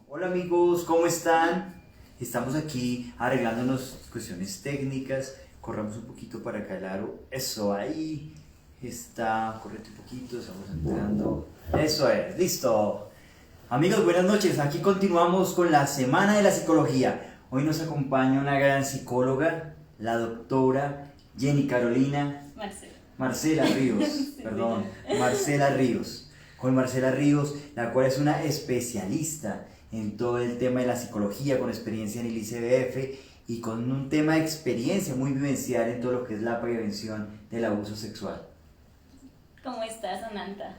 Hola amigos, ¿cómo están? Estamos aquí arreglándonos cuestiones técnicas. Corramos un poquito para acá el aro. Eso, ahí está. Correte un poquito, estamos entrando. Eso es, listo. Amigos, buenas noches. Aquí continuamos con la Semana de la Psicología. Hoy nos acompaña una gran psicóloga, la doctora Jenny Carolina Marcela Ríos, perdón, Marcela Ríos. Con Marcela Ríos, la cual es una especialista en todo el tema de la psicología, con experiencia en el ICBF y con un tema de experiencia muy vivencial en todo lo que es la prevención del abuso sexual. ¿Cómo estás, Ananta?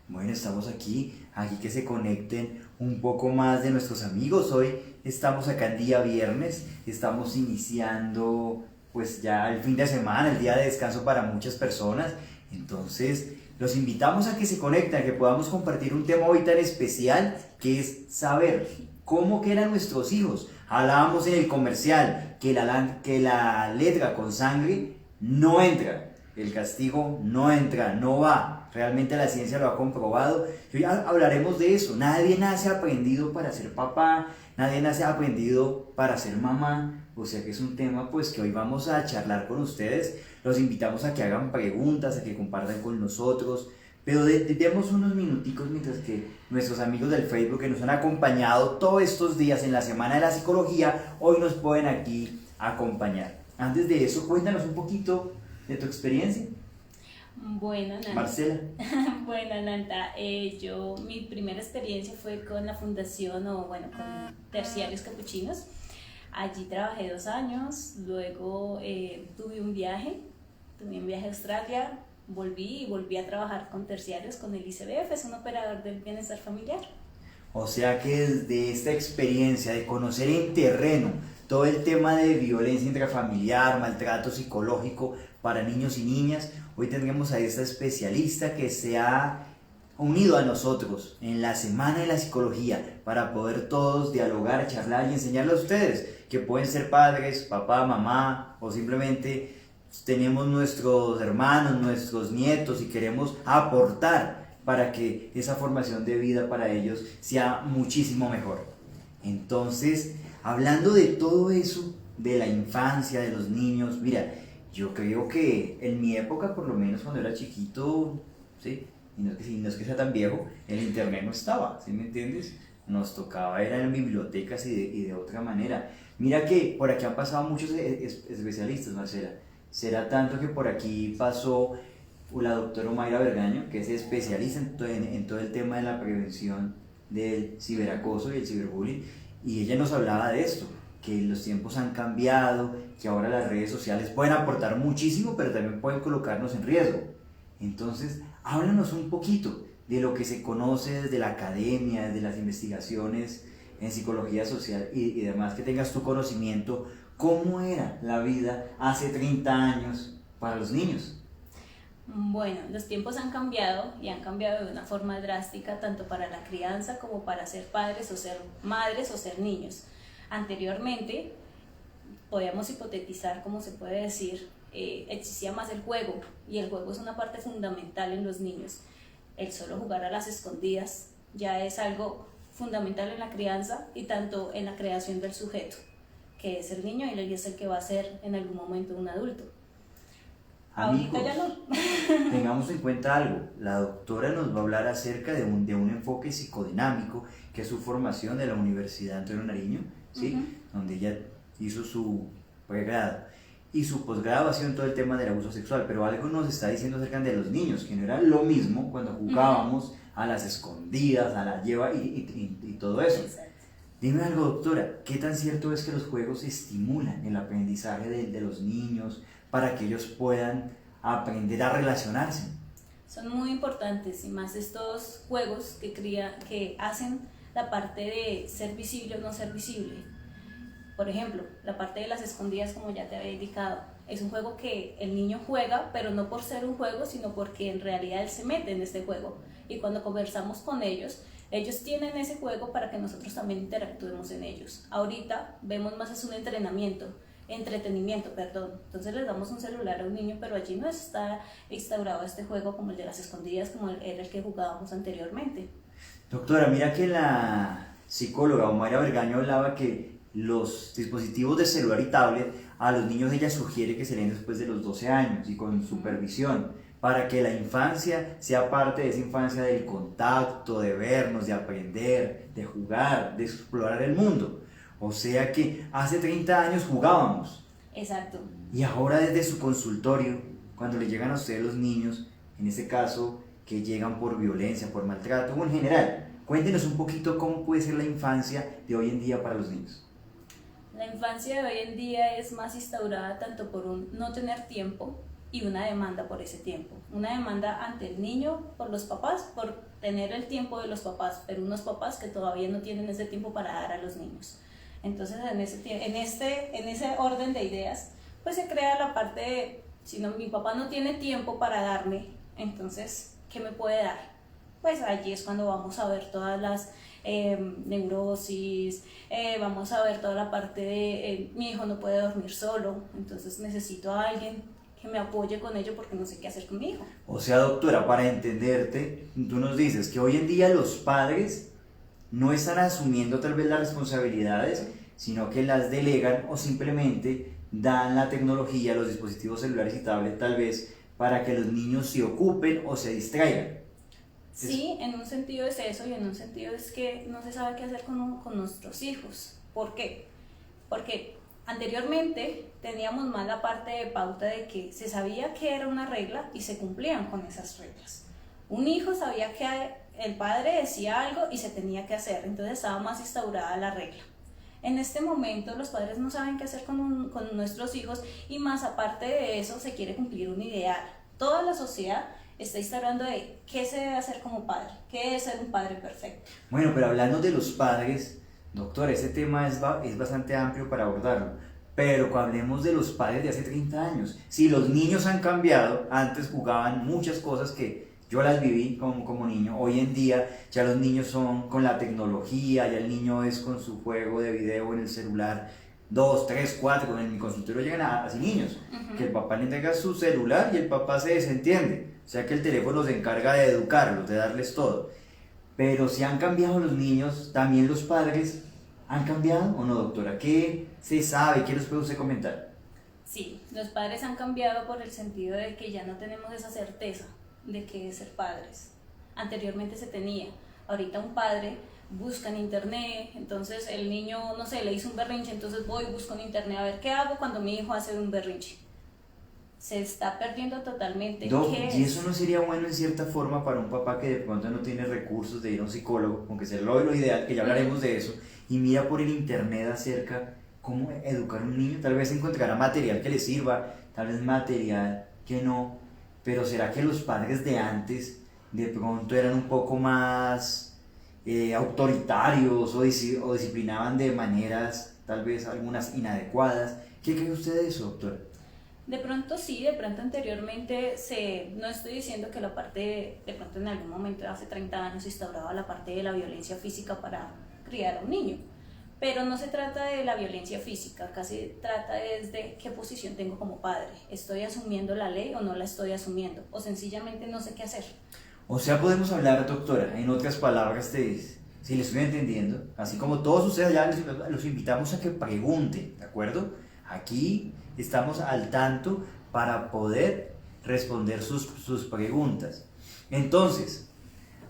Bueno, estamos aquí que se conecten un poco más de nuestros amigos. Hoy estamos acá en día viernes, estamos iniciando pues ya el fin de semana, el día de descanso para muchas personas. Entonces, los invitamos a que se conecten, a que podamos compartir un tema hoy tan especial que es saber cómo que eran nuestros hijos. Hablábamos en el comercial que la letra con sangre no entra, el castigo no entra, no va. Realmente la ciencia lo ha comprobado. Y hoy hablaremos de eso. Nadie nace aprendido para ser papá, nadie nace aprendido para ser mamá. O sea que es un tema pues que hoy vamos a charlar con ustedes. Los invitamos a que hagan preguntas, a que compartan con nosotros. Pero demos unos minuticos mientras que nuestros amigos del Facebook que nos han acompañado todos estos días en la Semana de la Psicología, hoy nos pueden aquí acompañar. Antes de eso, cuéntanos un poquito de tu experiencia. Bueno, Nanta. Marcela. Bueno, Nanta, mi primera experiencia fue con la fundación, con Terciarios Capuchinos. Allí trabajé 2 años, luego tuve un viaje a Australia, volví a trabajar con Terciarios, con el ICBF, es un operador del bienestar familiar. O sea que desde esta experiencia de conocer en terreno todo el tema de violencia intrafamiliar, maltrato psicológico para niños y niñas, hoy tendremos a esta especialista que se ha unido a nosotros en la Semana de la Psicología para poder todos dialogar, charlar y enseñarles a ustedes que pueden ser padres, papá, mamá o simplemente tenemos nuestros hermanos, nuestros nietos y queremos aportar para que esa formación de vida para ellos sea muchísimo mejor. Entonces, hablando de todo eso, de la infancia, de los niños, mira, yo creo que en mi época, por lo menos cuando era chiquito, ¿sí? Y no es que sea tan viejo, el internet no estaba, ¿sí me entiendes? Nos tocaba, era en bibliotecas y de otra manera. Mira que por aquí han pasado muchos especialistas, Marcela. Será tanto que por aquí pasó la doctora Mayra Bergaño, que es especialista en todo el tema de la prevención del ciberacoso y el ciberbullying, y ella nos hablaba de esto, que los tiempos han cambiado, que ahora las redes sociales pueden aportar muchísimo, pero también pueden colocarnos en riesgo. Entonces, háblanos un poquito de lo que se conoce desde la academia, desde las investigaciones en psicología social y demás, que tengas tu conocimiento, cómo era la vida hace 30 años para los niños. Bueno, los tiempos han cambiado y han cambiado de una forma drástica tanto para la crianza como para ser padres o ser madres o ser niños. Anteriormente, podíamos hipotetizar, como se puede decir, existía más el juego y el juego es una parte fundamental en los niños. El solo jugar a las escondidas ya es algo fundamental en la crianza y tanto en la creación del sujeto, que es el niño y él es el que va a ser en algún momento un adulto. Amigos, ahorita ya no. Tengamos en cuenta algo, la doctora nos va a hablar acerca de un enfoque psicodinámico, que es su formación de la Universidad Antonio Nariño, ¿sí? Donde ella hizo su pregrado y su posgrado ha sido en todo el tema del abuso sexual, pero algo nos está diciendo acerca de los niños, que no era lo mismo cuando jugábamos a las escondidas, a la lleva y todo eso. Exacto. Dime algo, doctora, ¿qué tan cierto es que los juegos estimulan el aprendizaje de los niños para que ellos puedan aprender a relacionarse? Son muy importantes y más estos juegos que hacen la parte de ser visible o no ser visible. Por ejemplo, la parte de las escondidas, como ya te había indicado, es un juego que el niño juega, pero no por ser un juego, sino porque en realidad él se mete en este juego. Y cuando conversamos con ellos tienen ese juego para que nosotros también interactuemos en ellos. Ahorita vemos más es un entretenimiento, perdón. Entonces les damos un celular a un niño, pero allí no está instaurado este juego como el de las escondidas, como era el que jugábamos anteriormente. Doctora, mira que la psicóloga Omaira Bergaño hablaba que los dispositivos de celular y tablet a los niños ella sugiere que se den después de los 12 años y con supervisión, para que la infancia sea parte de esa infancia del contacto, de vernos, de aprender, de jugar, de explorar el mundo. O sea que hace 30 años jugábamos. Exacto. Y ahora desde su consultorio, cuando le llegan a ustedes los niños, en este caso que llegan por violencia, por maltrato o en general, cuéntenos un poquito cómo puede ser la infancia de hoy en día para los niños. La infancia de hoy en día es más instaurada tanto por un no tener tiempo y una demanda por ese tiempo. Una demanda ante el niño por los papás, por tener el tiempo de los papás, pero unos papás que todavía no tienen ese tiempo para dar a los niños. Entonces en ese orden de ideas, pues se crea la parte de, si no, mi papá no tiene tiempo para darme, entonces, ¿qué me puede dar? Pues allí es cuando vamos a ver todas las neurosis, vamos a ver toda la parte de mi hijo no puede dormir solo, entonces necesito a alguien que me apoye con ello porque no sé qué hacer con mi hijo. O sea, doctora, para entenderte, tú nos dices que hoy en día los padres no están asumiendo tal vez las responsabilidades, sino que las delegan o simplemente dan la tecnología, los dispositivos celulares y tablet tal vez para que los niños se ocupen o se distraigan. Sí, en un sentido es eso y en un sentido es que no se sabe qué hacer con nuestros hijos. ¿Por qué? Porque anteriormente teníamos más la parte de pauta de que se sabía que era una regla y se cumplían con esas reglas. Un hijo sabía que el padre decía algo y se tenía que hacer, entonces estaba más instaurada la regla. En este momento los padres no saben qué hacer con nuestros hijos y más aparte de eso se quiere cumplir un ideal. Toda la sociedad está instaurando de qué se debe hacer como padre, qué es ser un padre perfecto. Bueno, pero hablando de los padres, doctor, ese tema es bastante amplio para abordarlo, pero hablemos de los padres de hace 30 años. Si los niños han cambiado, antes jugaban muchas cosas que yo las viví como niño, hoy en día ya los niños son con la tecnología, ya el niño es con su juego de video en el celular, 2, 3, 4, en mi consultorio llegan así niños, que el papá le entrega su celular y el papá se desentiende, o sea que el teléfono se encarga de educarlos, de darles todo. Pero si han cambiado los niños, también los padres han cambiado o no, doctora. ¿Qué se sabe? ¿Qué nos puede usted comentar? Sí, los padres han cambiado por el sentido de que ya no tenemos esa certeza de qué es ser padres. Anteriormente se tenía, ahorita un padre busca en internet, entonces el niño, no sé, le hizo un berrinche, entonces voy y busco en internet a ver qué hago cuando mi hijo hace un berrinche. Se está perdiendo totalmente. ¿Y eso no sería bueno en cierta forma para un papá que de pronto no tiene recursos de ir a un psicólogo, aunque sea lo ideal, que ya hablaremos de eso, y mira por el internet acerca cómo educar a un niño? Tal vez encontrará material que le sirva, tal vez material que no, pero ¿será que los padres de antes de pronto eran un poco más autoritarios o disciplinaban de maneras tal vez algunas inadecuadas? ¿Qué cree usted de eso, doctora? De pronto sí, de pronto anteriormente no estoy diciendo que la parte, de pronto en algún momento hace 30 años se instauraba la parte de la violencia física para criar a un niño, pero no se trata de la violencia física, casi trata desde qué posición tengo como padre, ¿estoy asumiendo la ley o no la estoy asumiendo? O sencillamente no sé qué hacer. O sea, podemos hablar, doctora, en otras palabras, si le estoy entendiendo, así como todos ustedes ya los invitamos a que pregunten, ¿de acuerdo? Aquí estamos al tanto para poder responder sus preguntas. Entonces,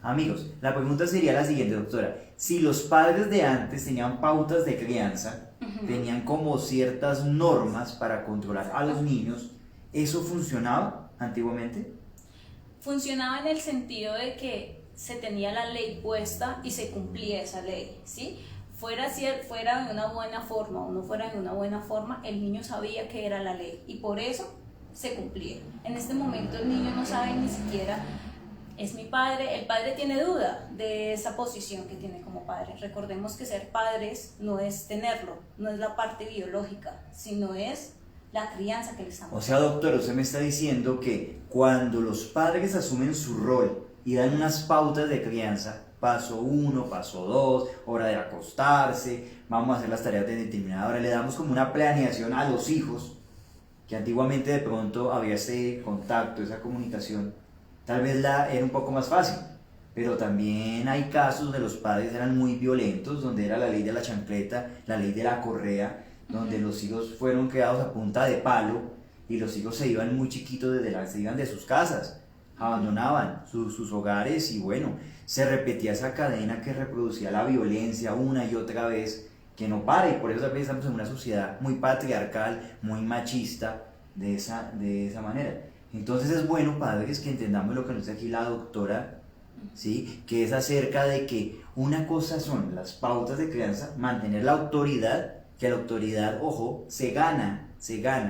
amigos, la pregunta sería la siguiente, doctora. Si los padres de antes tenían pautas de crianza, tenían como ciertas normas para controlar a los niños, ¿eso funcionaba antiguamente? Funcionaba en el sentido de que se tenía la ley puesta y se cumplía esa ley, ¿sí? Fuera de una buena forma o no fuera de una buena forma, el niño sabía que era la ley y por eso se cumplía. En este momento el niño no sabe ni siquiera, es mi padre, el padre tiene duda de esa posición que tiene como padre. Recordemos que ser padres no es tenerlo, no es la parte biológica, sino es la crianza que le estamos dando. O sea, doctor, usted me está diciendo que cuando los padres asumen su rol y dan unas pautas de crianza, paso 1, paso 2, hora de acostarse, vamos a hacer las tareas de determinada hora, le damos como una planeación a los hijos, que antiguamente de pronto había ese contacto, esa comunicación, tal vez era un poco más fácil. pero también hay casos de los padres eran muy violentos, donde era la ley de la chancleta, la ley de la correa, donde los hijos fueron creados a punta de palo y los hijos se iban muy chiquitos se iban de sus casas, abandonaban sus hogares y bueno, se repetía esa cadena que reproducía la violencia una y otra vez, que no para, y por eso también estamos en una sociedad muy patriarcal, muy machista, de esa manera. Entonces es bueno, padres, que entendamos lo que nos dice aquí la doctora, ¿sí? Que es acerca de que una cosa son las pautas de crianza, mantener la autoridad, que la autoridad, ojo, se gana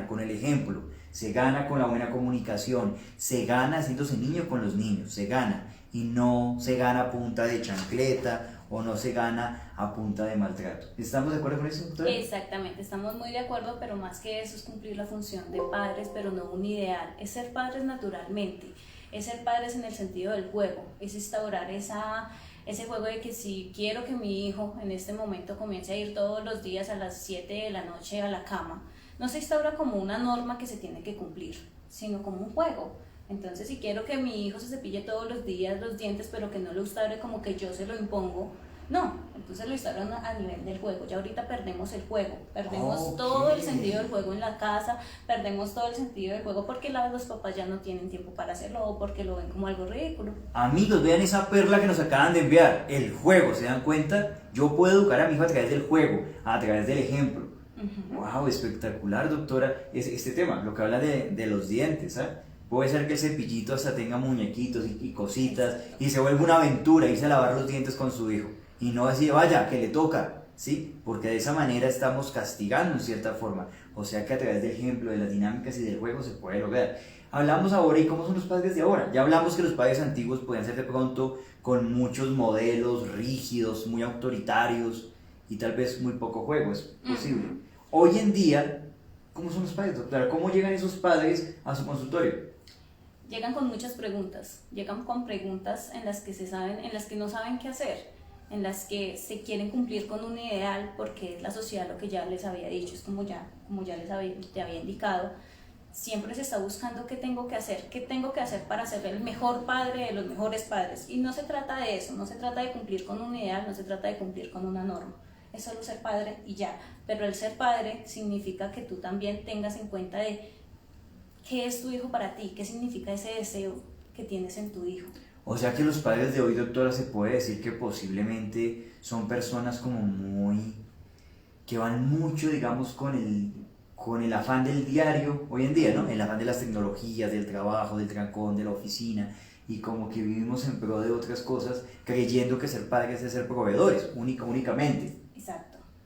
con el ejemplo, se gana con la buena comunicación, se gana haciéndose niño con los niños, se gana, y no se gana a punta de chancleta o no se gana a punta de maltrato. ¿Estamos de acuerdo con eso, doctora? Exactamente, estamos muy de acuerdo, pero más que eso es cumplir la función de padres, pero no un ideal, es ser padres naturalmente, es ser padres en el sentido del juego, es instaurar ese juego de que si quiero que mi hijo en este momento comience a ir todos los días a las 7 de la noche a la cama, no se instaura como una norma que se tiene que cumplir, sino como un juego. Entonces, si quiero que mi hijo se cepille todos los días los dientes, pero que no lo instaure como que yo se lo impongo, no, entonces lo instauran a nivel del juego. Ya ahorita perdemos el juego, perdemos todo el sentido del juego en la casa, perdemos todo el sentido del juego porque los papás ya no tienen tiempo para hacerlo o porque lo ven como algo ridículo. Amigos, vean esa perla que nos acaban de enviar, el juego, ¿se dan cuenta? Yo puedo educar a mi hijo a través del juego, a través del ejemplo. Wow, espectacular, doctora, este tema, lo que habla de los dientes, ¿sabes? Puede ser que el cepillito hasta tenga muñequitos y cositas y se vuelva una aventura irse a lavar los dientes con su hijo y no decir, vaya, que le toca, ¿sí? Porque de esa manera estamos castigando en cierta forma. O sea que a través del ejemplo, de las dinámicas y del juego se puede lograr. Hablamos ahora, ¿y cómo son los padres de ahora? Ya hablamos que los padres antiguos podían ser de pronto con muchos modelos rígidos, muy autoritarios y tal vez muy poco juego, es posible. Hoy en día, ¿cómo son los padres, doctora? ¿Cómo llegan esos padres a su consultorio? Llegan con muchas preguntas, llegan con preguntas en las que no saben qué hacer, en las que se quieren cumplir con un ideal porque es la sociedad lo que ya les había dicho, es como ya te había indicado, siempre se está buscando qué tengo que hacer para ser el mejor padre de los mejores padres, y no se trata de eso, no se trata de cumplir con un ideal, no se trata de cumplir con una norma, es solo ser padre y ya, pero el ser padre significa que tú también tengas en cuenta de qué es tu hijo para ti, qué significa ese deseo que tienes en tu hijo. O sea que los padres de hoy, doctora, se puede decir que posiblemente son personas como que van mucho, digamos, con el afán del diario hoy en día, ¿no? El afán de las tecnologías, del trabajo, del trancón, de la oficina, y como que vivimos en pro de otras cosas, creyendo que ser padres es ser proveedores, únicamente.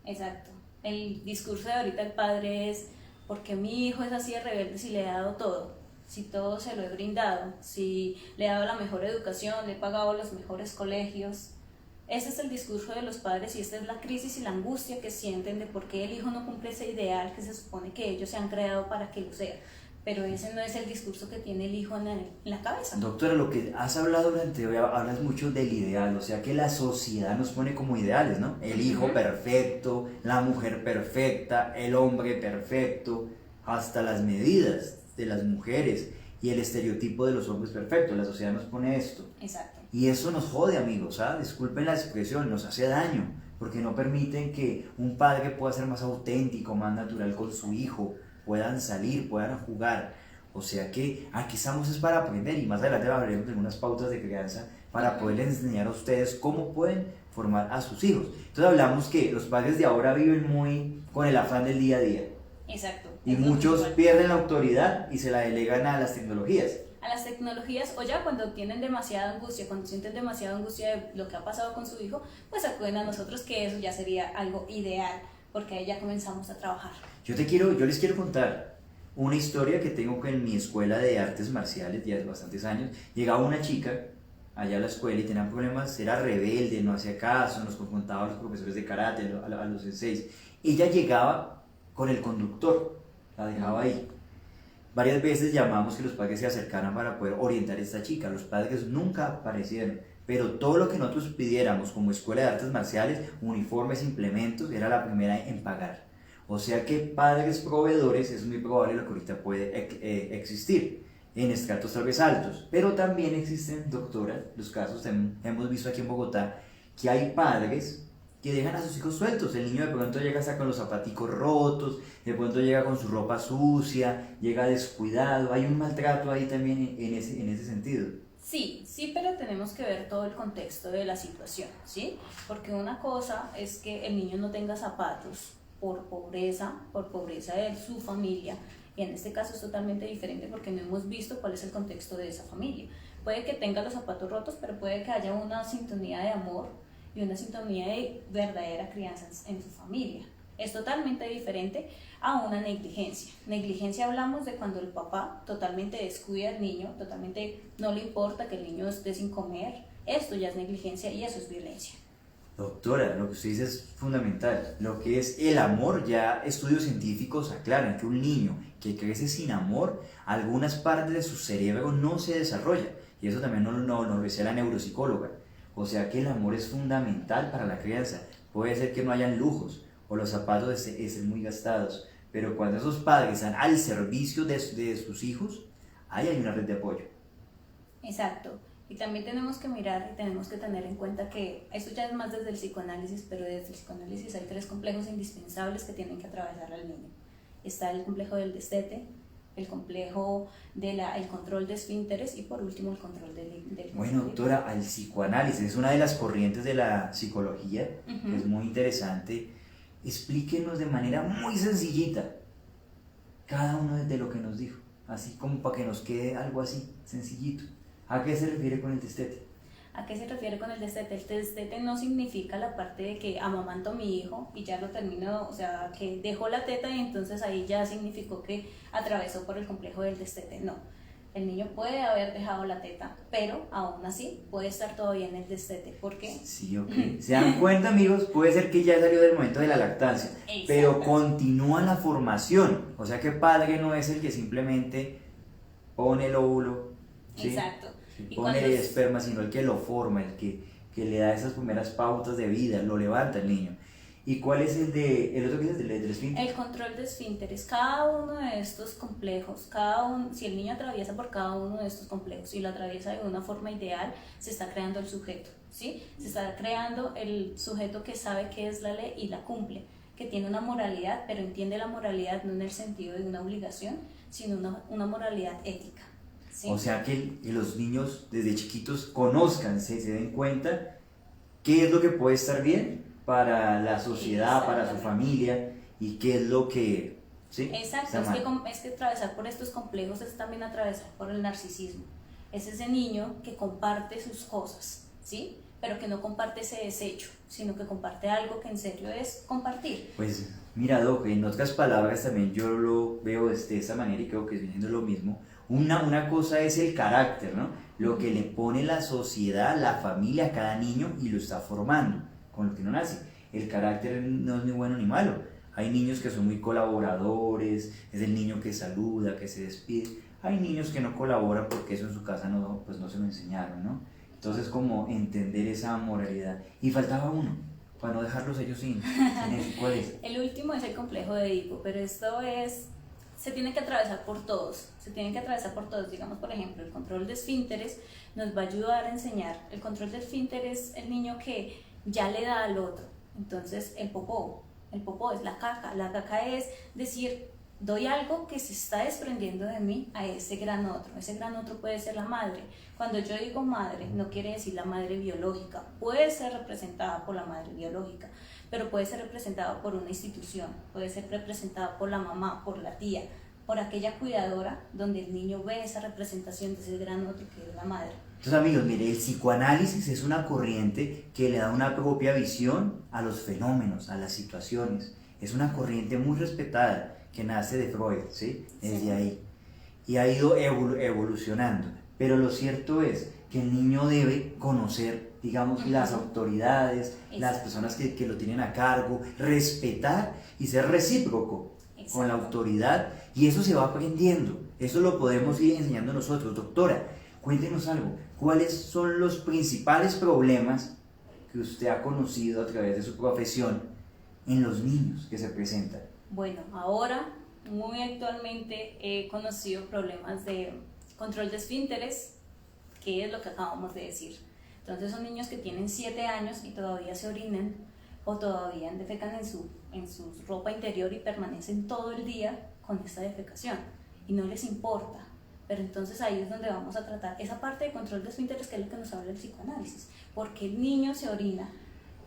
Exacto. El discurso de ahorita del padre es, porque mi hijo es así de rebelde si le he dado todo, si todo se lo he brindado, si le he dado la mejor educación, le he pagado los mejores colegios. Ese es el discurso de los padres y esta es la crisis y la angustia que sienten de por qué el hijo no cumple ese ideal que se supone que ellos se han creado para que lo sea. Pero ese no es el discurso que tiene el hijo en la cabeza. Doctora, lo que has hablado durante hoy, hablas mucho del ideal, o sea que la sociedad nos pone como ideales, ¿no? El hijo perfecto, la mujer perfecta, el hombre perfecto, hasta las medidas de las mujeres y el estereotipo de los hombres perfectos, la sociedad nos pone esto. Exacto. Y eso nos jode, amigos, ¿ah? Disculpen la expresión, nos hace daño, porque no permiten que un padre pueda ser más auténtico, más natural con su hijo, puedan salir, puedan jugar. O sea que aquí estamos es para aprender y más adelante hablaremos de algunas pautas de crianza para poderles enseñar a ustedes cómo pueden formar a sus hijos. Entonces hablamos que los padres de ahora viven muy con el afán del día a día. Exacto. Y muchos pierden la autoridad y se la delegan a las tecnologías. A las tecnologías, o ya cuando tienen demasiada angustia, cuando sienten demasiada angustia de lo que ha pasado con su hijo, pues acuden a nosotros, que eso ya sería algo ideal, porque ahí ya comenzamos a trabajar. Yo les quiero contar una historia que tengo en mi escuela de artes marciales, ya hace bastantes años. Llegaba una chica allá a la escuela y tenía problemas, era rebelde, no hacía caso, nos confrontaba a los profesores de karate, a los senseis. Ella llegaba con el conductor, la dejaba ahí. Varias veces llamamos que los padres se acercaran para poder orientar a esta chica. Los padres nunca aparecieron, pero todo lo que nosotros pidiéramos como escuela de artes marciales, uniformes, implementos, era la primera en pagar. O sea que padres proveedores es muy probable lo que ahorita puede existir. en estratos tal vez altos. Pero también existen, doctora, los casos, hemos visto aquí en Bogotá, que hay padres que dejan a sus hijos sueltos. El niño de pronto llega hasta con los zapaticos rotos, de pronto llega con su ropa sucia, llega descuidado. Hay un maltrato ahí también en ese sentido. Sí, sí, pero tenemos que ver todo el contexto de la situación, ¿sí? Porque una cosa es que el niño no tenga zapatos por pobreza de su familia, y en este caso es totalmente diferente porque no hemos visto cuál es el contexto de esa familia. Puede que tenga los zapatos rotos, pero puede que haya una sintonía de amor y una sintonía de verdadera crianza en su familia. Es totalmente diferente a una negligencia. Negligencia hablamos de cuando el papá totalmente descuida al niño, totalmente no le importa que el niño esté sin comer. Esto ya es negligencia y eso es violencia. Doctora, lo que usted dice es fundamental. Lo que es el amor, ya estudios científicos aclaran que un niño que crece sin amor, algunas partes de su cerebro no se desarrollan. Y eso también nos lo decía la neuropsicóloga. O sea que el amor es fundamental para la crianza. Puede ser que no hayan lujos o los zapatos estén muy gastados, pero cuando esos padres están al servicio de sus hijos, ahí hay una red de apoyo. Exacto. Y también tenemos que mirar y tenemos que tener en cuenta que esto ya es más desde el psicoanálisis, pero desde el psicoanálisis hay 3 complejos indispensables que tienen que atravesar al niño. Está el complejo del destete, el complejo del control de esfínteres y por último el control del Bueno, doctora, el psicoanálisis es una de las corrientes de la psicología, es muy interesante. Explíquenos de manera muy sencillita cada uno de lo que nos dijo, así como para que nos quede algo así, sencillito. ¿A qué se refiere con el destete? ¿A qué se refiere con el destete? El destete no significa la parte de que amamanto a mi hijo y ya lo termino, o sea, que dejó la teta y entonces ahí ya significó que atravesó por el complejo del destete. No, el niño puede haber dejado la teta, pero aún así puede estar todavía en el destete. ¿Por qué? Sí, ok. ¿Se dan cuenta, amigos? Puede ser que ya salió del momento de la lactancia, pero continúa la formación. O sea que padre no es el que simplemente pone el óvulo, ¿sí? Exacto. Y pone el esperma, sino el que lo forma, el que le da esas primeras pautas de vida, lo levanta el niño. ¿Y cuál es el otro que es el del esfínter? El control de esfínteres. Cada uno de estos complejos, si el niño atraviesa por cada uno de estos complejos y lo atraviesa de una forma ideal, se está creando el sujeto, ¿sí? Se está creando el sujeto que sabe qué es la ley y la cumple, que tiene una moralidad, pero entiende la moralidad no en el sentido de una obligación, sino una moralidad ética. ¿Sí? O sea que los niños desde chiquitos conozcan, se den cuenta qué es lo que puede estar bien para la sociedad, para su familia y qué es lo que... ¿sí? Exacto, es que atravesar por estos complejos es también atravesar por el narcisismo. Es ese niño que comparte sus cosas, ¿sí? Pero que no comparte ese desecho, sino que comparte algo que en serio es compartir. Pues mira, Doc, en otras palabras también yo lo veo de esta manera y creo que es viniendo lo mismo. Una cosa es el carácter, ¿no? Lo que le pone la sociedad, la familia a cada niño y lo está formando con lo que no nace. El carácter no es ni bueno ni malo. Hay niños que son muy colaboradores, es el niño que saluda, que se despide. Hay niños que no colaboran porque eso en su casa pues no se lo enseñaron, ¿no? Entonces, como entender esa moralidad. Y faltaba uno, para no dejarlos ellos sin eso. ¿Cuál es? El último es el complejo de Edipo, pero esto se tiene que atravesar por todos, digamos por ejemplo el control de esfínteres nos va a ayudar a enseñar, el control de esfínteres es el niño que ya le da al otro, entonces el popó es la caca es decir, doy algo que se está desprendiendo de mí a ese gran otro puede ser la madre, cuando yo digo madre no quiere decir la madre biológica, puede ser representada por la madre biológica, pero puede ser representada por una institución, puede ser representada por la mamá, por la tía, por aquella cuidadora donde el niño ve esa representación de ese gran otro que es la madre. Entonces, amigos, mire, el psicoanálisis es una corriente que le da una propia visión a los fenómenos, a las situaciones. Es una corriente muy respetada que nace de Freud, ¿sí? Desde ahí. Y ha ido evolucionando. Pero lo cierto es que el niño debe conocer, digamos, las autoridades, las personas que lo tienen a cargo, respetar y ser recíproco con la autoridad, y eso se va aprendiendo, eso lo podemos ir enseñando nosotros. Doctora, cuéntenos algo, ¿cuáles son los principales problemas que usted ha conocido a través de su profesión en los niños que se presentan? Bueno, ahora, muy actualmente he conocido problemas de Control de esfínteres, que es lo que acabamos de decir. Entonces son niños que tienen 7 años y todavía se orinan o todavía defecan en su ropa interior y permanecen todo el día con esta defecación y no les importa. Pero entonces ahí es donde vamos a tratar esa parte de control de esfínteres, que es lo que nos habla el psicoanálisis. Porque el niño se orina,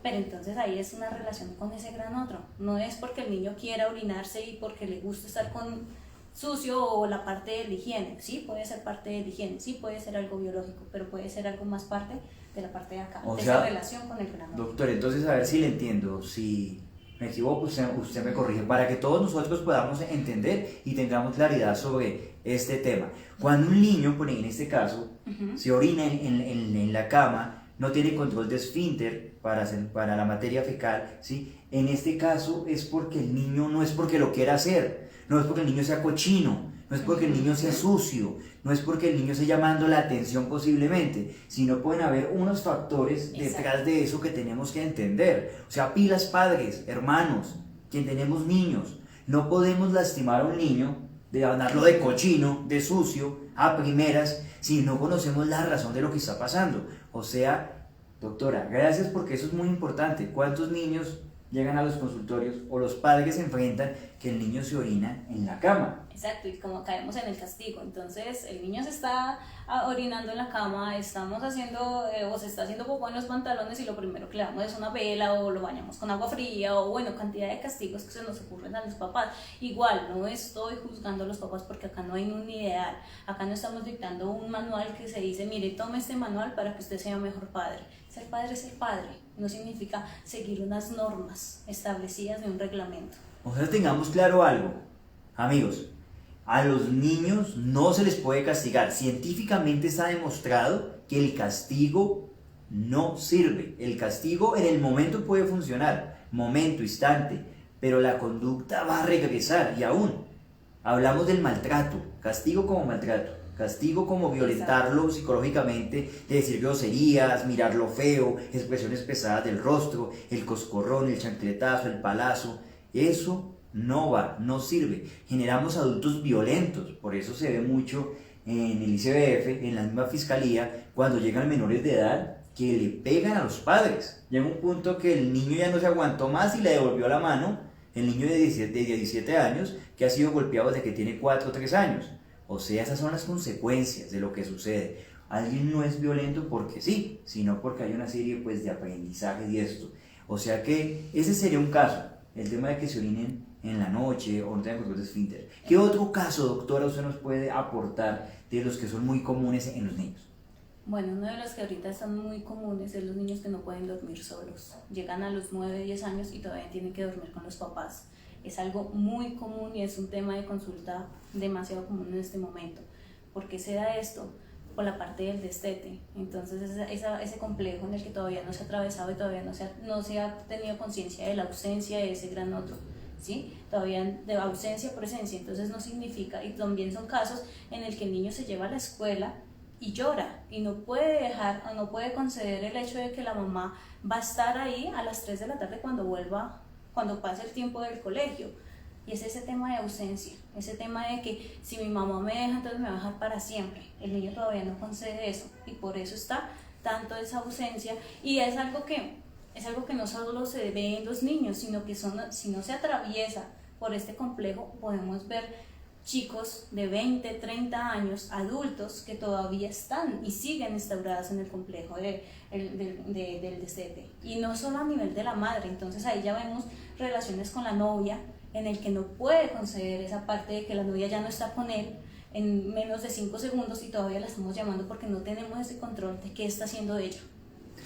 pero entonces ahí es una relación con ese gran otro. No es porque el niño quiera orinarse y porque le gusta estar con sucio o la parte de la higiene. Sí, puede ser parte de la higiene, sí puede ser algo biológico, pero puede ser algo más parte de la parte de acá, O de sea, esa relación con el gran otro. doctor, entonces a ver si le entiendo, si me equivoco, usted me corrige, para que todos nosotros podamos entender y tengamos claridad sobre este tema. Cuando un niño, por en este caso, se orina en la cama, no tiene control de esfínter para la materia fecal, ¿sí? En este caso es porque el niño no es porque lo quiera hacer, no es porque el niño sea cochino, no es porque el niño sea sucio, no es porque el niño esté llamando la atención posiblemente, sino pueden haber unos factores detrás de eso que tenemos que entender. O sea, pilas padres, hermanos, quien tenemos niños, no podemos lastimar a un niño, de hablarlo de cochino, de sucio, a primeras, si no conocemos la razón de lo que está pasando. O sea, doctora, gracias porque eso es muy importante. ¿Cuántos niños llegan a los consultorios o los padres se enfrentan que el niño se orina en la cama? Exacto, y como caemos en el castigo, entonces el niño se está orinando en la cama, estamos haciendo o se está haciendo popó en los pantalones y lo primero que le damos es una vela o lo bañamos con agua fría o bueno, cantidad de castigos que se nos ocurren a los papás. Igual, no estoy juzgando a los papás porque acá no hay un ideal, acá no estamos dictando un manual que se dice, mire, tome este manual para que usted sea mejor padre. Ser padre es ser padre, no significa seguir unas normas establecidas de un reglamento. O sea, tengamos claro algo, amigos. A los niños no se les puede castigar. Científicamente está demostrado que el castigo no sirve. El castigo en el momento puede funcionar, momento, instante, pero la conducta va a regresar. Y aún, hablamos del maltrato, castigo como maltrato, castigo como violentarlo psicológicamente, de decir groserías, mirarlo feo, expresiones pesadas del rostro, el coscorrón, el chancletazo, el palazo. Eso no va, no sirve. Generamos adultos violentos, por eso se ve mucho en el ICBF, en la misma fiscalía, cuando llegan menores de edad que le pegan a los padres. Llega un punto que el niño ya no se aguantó más y le devolvió la mano, el niño de 17 años que ha sido golpeado desde que tiene 4 o 3 años. O sea, esas son las consecuencias de lo que sucede. Alguien no es violento porque sí, sino porque hay una serie pues, de aprendizajes y esto. O sea que ese sería un caso, el tema de que se orinen en la noche o no tengan control de esfínter. ¿Qué otro caso, doctora, usted nos puede aportar de los que son muy comunes en los niños? Bueno, uno de los que ahorita son muy comunes es los niños que no pueden dormir solos. Llegan a los 9, 10 años y todavía tienen que dormir con los papás. Es algo muy común y es un tema de consulta demasiado común en este momento. ¿Por qué se da esto? Por la parte del destete. Entonces ese complejo en el que todavía no se ha atravesado y todavía no se ha tenido conciencia de la ausencia de ese gran otro, ¿sí? Todavía de ausencia, presencia. Entonces no significa, y también son casos en el que el niño se lleva a la escuela y llora y no puede dejar o no puede conceder el hecho de que la mamá va a estar ahí a las 3 de la tarde cuando pase el tiempo del colegio. Y es ese tema de ausencia, ese tema de que si mi mamá me deja, entonces me va a dejar para siempre. El niño todavía no concede eso y por eso está tanto esa ausencia y es algo que no solo se ve en los niños, sino que si no se atraviesa por este complejo, podemos ver chicos de 20, 30 años, adultos, que todavía están y siguen instaurados en el complejo del destete. Y no solo a nivel de la madre, entonces ahí ya vemos relaciones con la novia, en el que no puede conceder esa parte de que la novia ya no está con él en menos de 5 segundos y todavía la estamos llamando porque no tenemos ese control de qué está haciendo ella.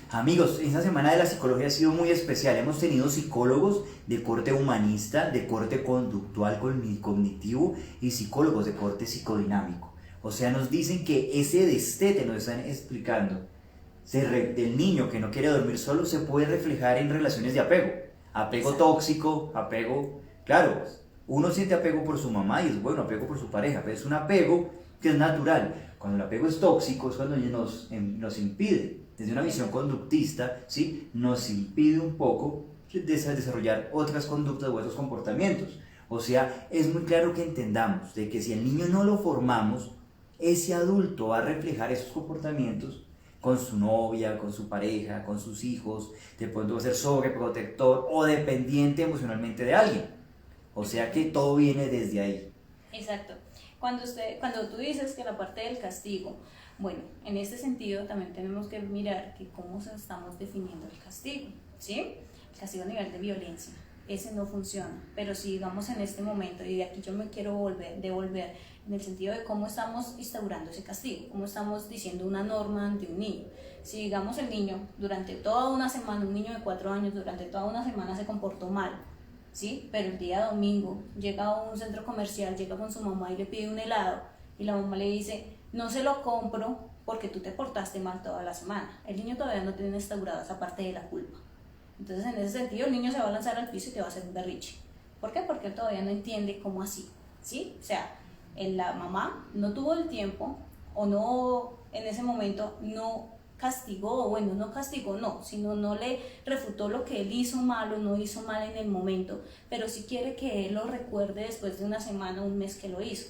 Amigos, esta semana de la psicología ha sido muy especial. Hemos tenido psicólogos de corte humanista, de corte conductual, cognitivo y psicólogos de corte psicodinámico. O sea, nos dicen que ese destete, nos están explicando, del niño que no quiere dormir solo se puede reflejar en relaciones de apego. Apego tóxico, apego, claro, uno siente apego por su mamá y es bueno, apego por su pareja, pero es un apego que es natural. Cuando el apego es tóxico es cuando nos impide, desde una visión conductista, ¿sí? Nos impide un poco desarrollar otras conductas o otros comportamientos. O sea, es muy claro que entendamos de que si el niño no lo formamos, ese adulto va a reflejar esos comportamientos con su novia, con su pareja, con sus hijos, de pronto va a ser sobreprotector o dependiente emocionalmente de alguien. O sea que todo viene desde ahí. Exacto. Cuando tú dices que la parte del castigo, bueno, en este sentido también tenemos que mirar que cómo estamos definiendo el castigo, ¿sí? El castigo a nivel de violencia, ese no funciona, pero si digamos en este momento, y de aquí yo me quiero devolver en el sentido de cómo estamos instaurando ese castigo, cómo estamos diciendo una norma ante un niño. Si digamos el niño durante toda una semana, un niño de 4 años durante toda una semana se comportó mal, ¿sí? Pero el día domingo llega a un centro comercial, llega con su mamá y le pide un helado, y la mamá le dice, no se lo compro porque tú te portaste mal toda la semana. El niño todavía no tiene instaurada esa parte de la culpa. Entonces en ese sentido el niño se va a lanzar al piso y te va a hacer un berriche. ¿Por qué? Porque él todavía no entiende cómo así, ¿sí? O sea, la mamá no tuvo el tiempo o no, en ese momento no castigó, bueno, no castigó, no, sino no le refutó lo que él hizo mal o no hizo mal en el momento, pero sí quiere que él lo recuerde después de una semana o un mes que lo hizo.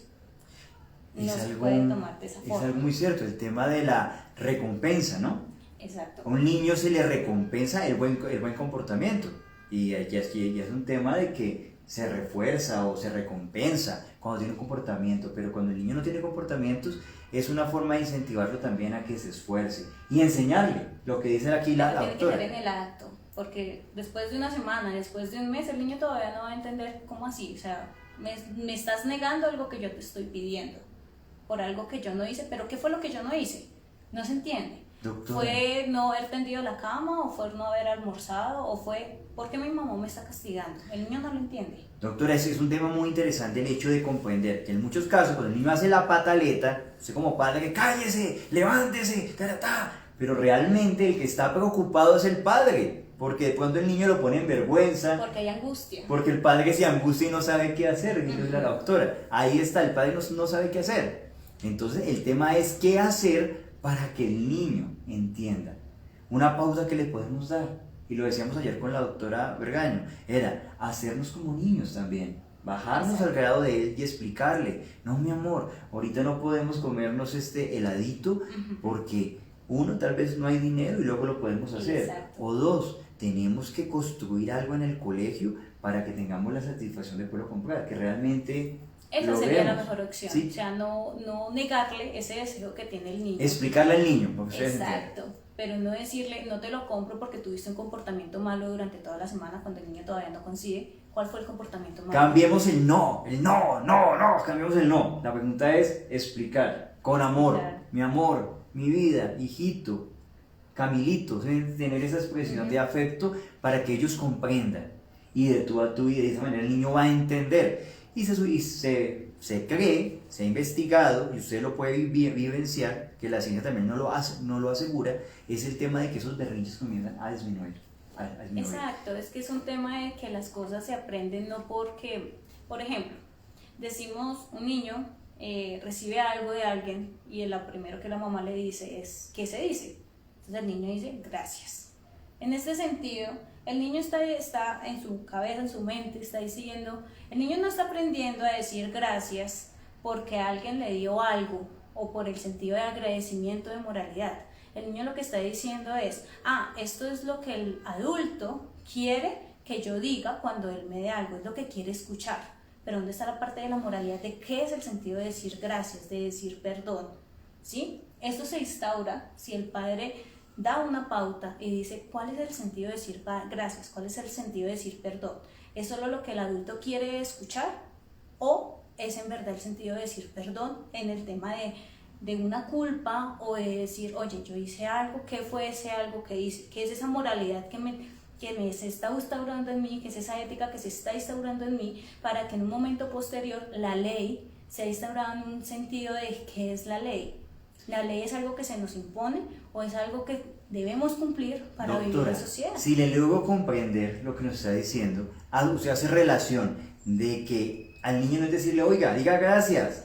No se puede tomar de esa forma. Es algo muy cierto, el tema de la recompensa, ¿no? Exacto. A un niño se le recompensa el buen comportamiento y ya es un tema de que se refuerza o se recompensa cuando tiene un comportamiento, pero cuando el niño no tiene comportamientos es una forma de incentivarlo también a que se esfuerce y enseñarle lo que dice aquí la tiene doctora. Que ser en el acto, porque después de una semana, después de un mes, el niño todavía no va a entender cómo así, o sea, me estás negando algo que yo te estoy pidiendo, por algo que yo no hice, pero ¿qué fue lo que yo no hice? No se entiende. Doctora. ¿Fue no haber tendido la cama o fue no haber almorzado o fue porque mi mamá me está castigando? El niño no lo entiende. Doctora, ese es un tema muy interesante, el hecho de comprender que en muchos casos cuando el niño hace la pataleta, usted como padre que cállese, levántese, pero realmente el que está preocupado es el padre, porque de pronto el niño lo pone en vergüenza. Porque hay angustia. Porque el padre se angustia y no sabe qué hacer, dice la doctora. Ahí está, el padre no sabe qué hacer. Entonces el tema es qué hacer para que el niño entienda. Una pausa que le podemos dar, y lo decíamos ayer con la doctora Vergaño, era hacernos como niños también, bajarnos al grado de él y explicarle, no mi amor, ahorita no podemos comernos este heladito porque uno, tal vez no hay dinero y luego lo podemos hacer. Exacto. O dos, tenemos que construir algo en el colegio para que tengamos la satisfacción de poderlo comprar, que realmente esa sería la mejor opción. ¿Sí? O sea, no negarle ese deseo que tiene el niño. Explicarle al niño. Exacto. Pero no decirle, no te lo compro porque tuviste un comportamiento malo durante toda la semana cuando el niño todavía no consigue cuál fue el comportamiento malo. Cambiemos el no, cambiemos el no. La pregunta es explicar con amor, claro. Mi amor, mi vida, hijito, Camilito, tener esa expresión de afecto para que ellos comprendan y de tú a tú y de esa manera el niño va a entender. Y se cree, se ha investigado, y usted lo puede vivenciar, que la ciencia también no lo asegura, es el tema de que esos berrinches comienzan a disminuir. Exacto, es que es un tema de que las cosas se aprenden no porque, por ejemplo, decimos un niño recibe algo de alguien y lo primero que la mamá le dice es, ¿qué se dice? Entonces el niño dice, gracias. En este sentido, el niño está en su cabeza, en su mente, está diciendo, el niño no está aprendiendo a decir gracias porque alguien le dio algo o por el sentido de agradecimiento, de moralidad. El niño lo que está diciendo es, esto es lo que el adulto quiere que yo diga cuando él me dé algo, es lo que quiere escuchar. Pero ¿dónde está la parte de la moralidad de qué es el sentido de decir gracias, de decir perdón? ¿Sí? Esto se instaura si el padre da una pauta y dice cuál es el sentido de decir gracias, cuál es el sentido de decir perdón. ¿Es solo lo que el adulto quiere escuchar o es en verdad el sentido de decir perdón en el tema de una culpa o de decir, oye, yo hice algo, ¿qué fue ese algo que hice? ¿Qué es esa moralidad que me se está instaurando en mí, que es esa ética que se está instaurando en mí para que en un momento posterior la ley se ha instaurado en un sentido de qué es la ley? ¿La ley es algo que se nos impone o es algo que debemos cumplir para vivir en sociedad? Si le logro comprender lo que nos está diciendo, usted hace relación de que al niño no es decirle, oiga, diga gracias,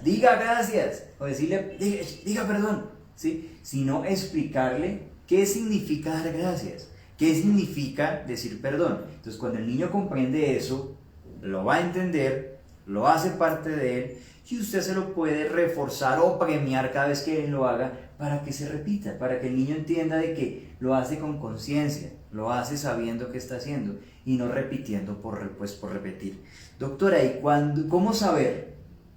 o decirle, diga perdón, ¿sí? Sino explicarle qué significa dar gracias, qué significa decir perdón. Entonces cuando el niño comprende eso, lo va a entender, lo hace parte de él y usted se lo puede reforzar o premiar cada vez que él lo haga para que se repita, para que el niño entienda de que lo hace con conciencia, lo hace sabiendo qué está haciendo y no repitiendo por repetir. Doctora, ¿y cómo saber,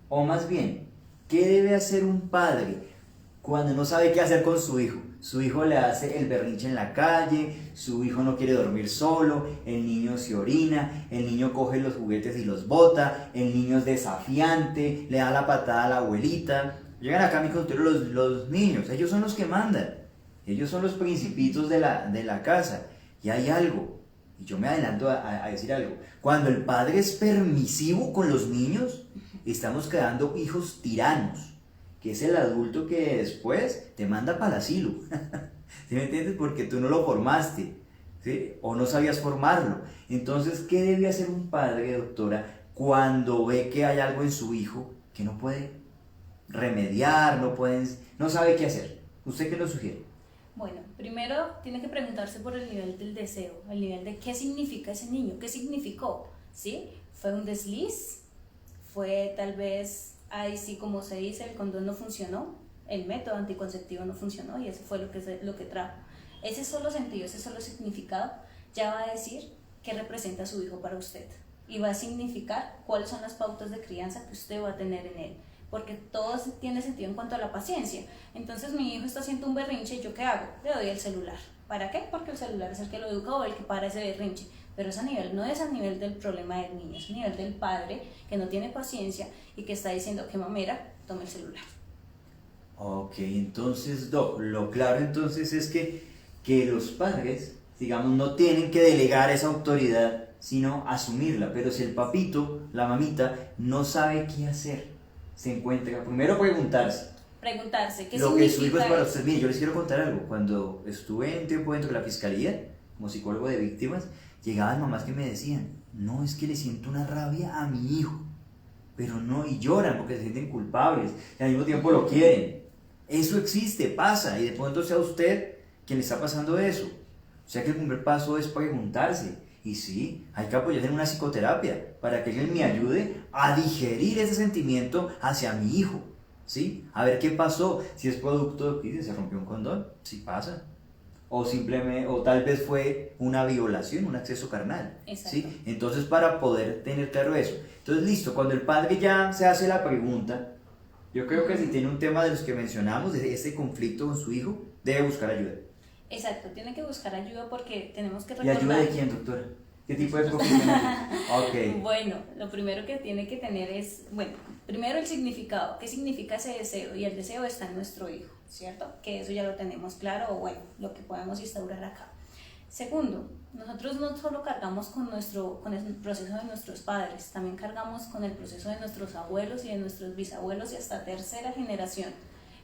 o más bien, qué debe hacer un padre cuando no sabe qué hacer con su hijo? Su hijo le hace el berrinche en la calle, su hijo no quiere dormir solo, el niño se orina, el niño coge los juguetes y los bota, el niño es desafiante, le da la patada a la abuelita. Llegan acá a mi consultorio los niños, ellos son los que mandan, ellos son los principitos de la casa. Y hay algo, y yo me adelanto a decir algo, cuando el padre es permisivo con los niños, estamos creando hijos tiranos, que es el adulto que después te manda para el asilo. ¿Sí me entiendes? Porque tú no lo formaste, ¿sí? O no sabías formarlo. Entonces, ¿qué debe hacer un padre, doctora, cuando ve que hay algo en su hijo que no puede remediar, no sabe qué hacer? ¿Usted qué nos sugiere? Bueno, primero tiene que preguntarse por el nivel del deseo, el nivel de qué significa ese niño, qué significó, ¿sí? ¿Fue un desliz? ¿Fue tal vez, ahí sí como se dice, el condón no funcionó? El método anticonceptivo no funcionó y eso fue lo que trajo. Ese solo sentido, ese solo significado ya va a decir qué representa su hijo para usted y va a significar cuáles son las pautas de crianza que usted va a tener en él, porque todo tiene sentido en cuanto a la paciencia. Entonces mi hijo está haciendo un berrinche y ¿yo qué hago? Le doy el celular. ¿Para qué? Porque el celular es el que lo educa o el que para ese berrinche. Pero es a nivel, no es a nivel del problema del niño, es a nivel del padre que no tiene paciencia y que está diciendo que mamera, tome el celular. Ok, entonces, Doc, lo claro entonces es que los padres, digamos, no tienen que delegar esa autoridad, sino asumirla. Pero si el papito, la mamita, no sabe qué hacer, se encuentra, primero preguntarse ¿Qué lo que significa su hijo es para eso? usted. Mire, yo les quiero contar algo. Cuando estuve en tiempo dentro de la fiscalía, como psicólogo de víctimas, llegaban mamás que me decían, no, es que le siento una rabia a mi hijo, pero no, y lloran porque se sienten culpables y al mismo tiempo lo quieren. Eso existe, pasa, y de pronto sea usted quien le está pasando eso. O sea que el primer paso es preguntarse, y sí, hay que apoyarse en una psicoterapia para que él me ayude a digerir ese sentimiento hacia mi hijo, ¿sí? A ver qué pasó, si es producto de que se rompió un condón, sí pasa. O simplemente, o tal vez fue una violación, un acceso carnal, ¿sí? Entonces, para poder tener claro eso. Entonces, listo, cuando el padre ya se hace la pregunta, yo creo que si tiene un tema de los que mencionamos, de ese conflicto con su hijo, debe buscar ayuda. Exacto, tiene que buscar ayuda porque tenemos que ¿Y recordar... ayuda de quién, doctora? ¿Qué tipo de profesional? Okay. Bueno, lo primero que tiene que tener es, bueno, primero el significado, qué significa ese deseo, y el deseo está en nuestro hijo, ¿cierto? Que eso ya lo tenemos claro, o bueno, lo que podemos instaurar acá. Segundo, nosotros no solo cargamos con el proceso de nuestros padres, también cargamos con el proceso de nuestros abuelos y de nuestros bisabuelos y hasta tercera generación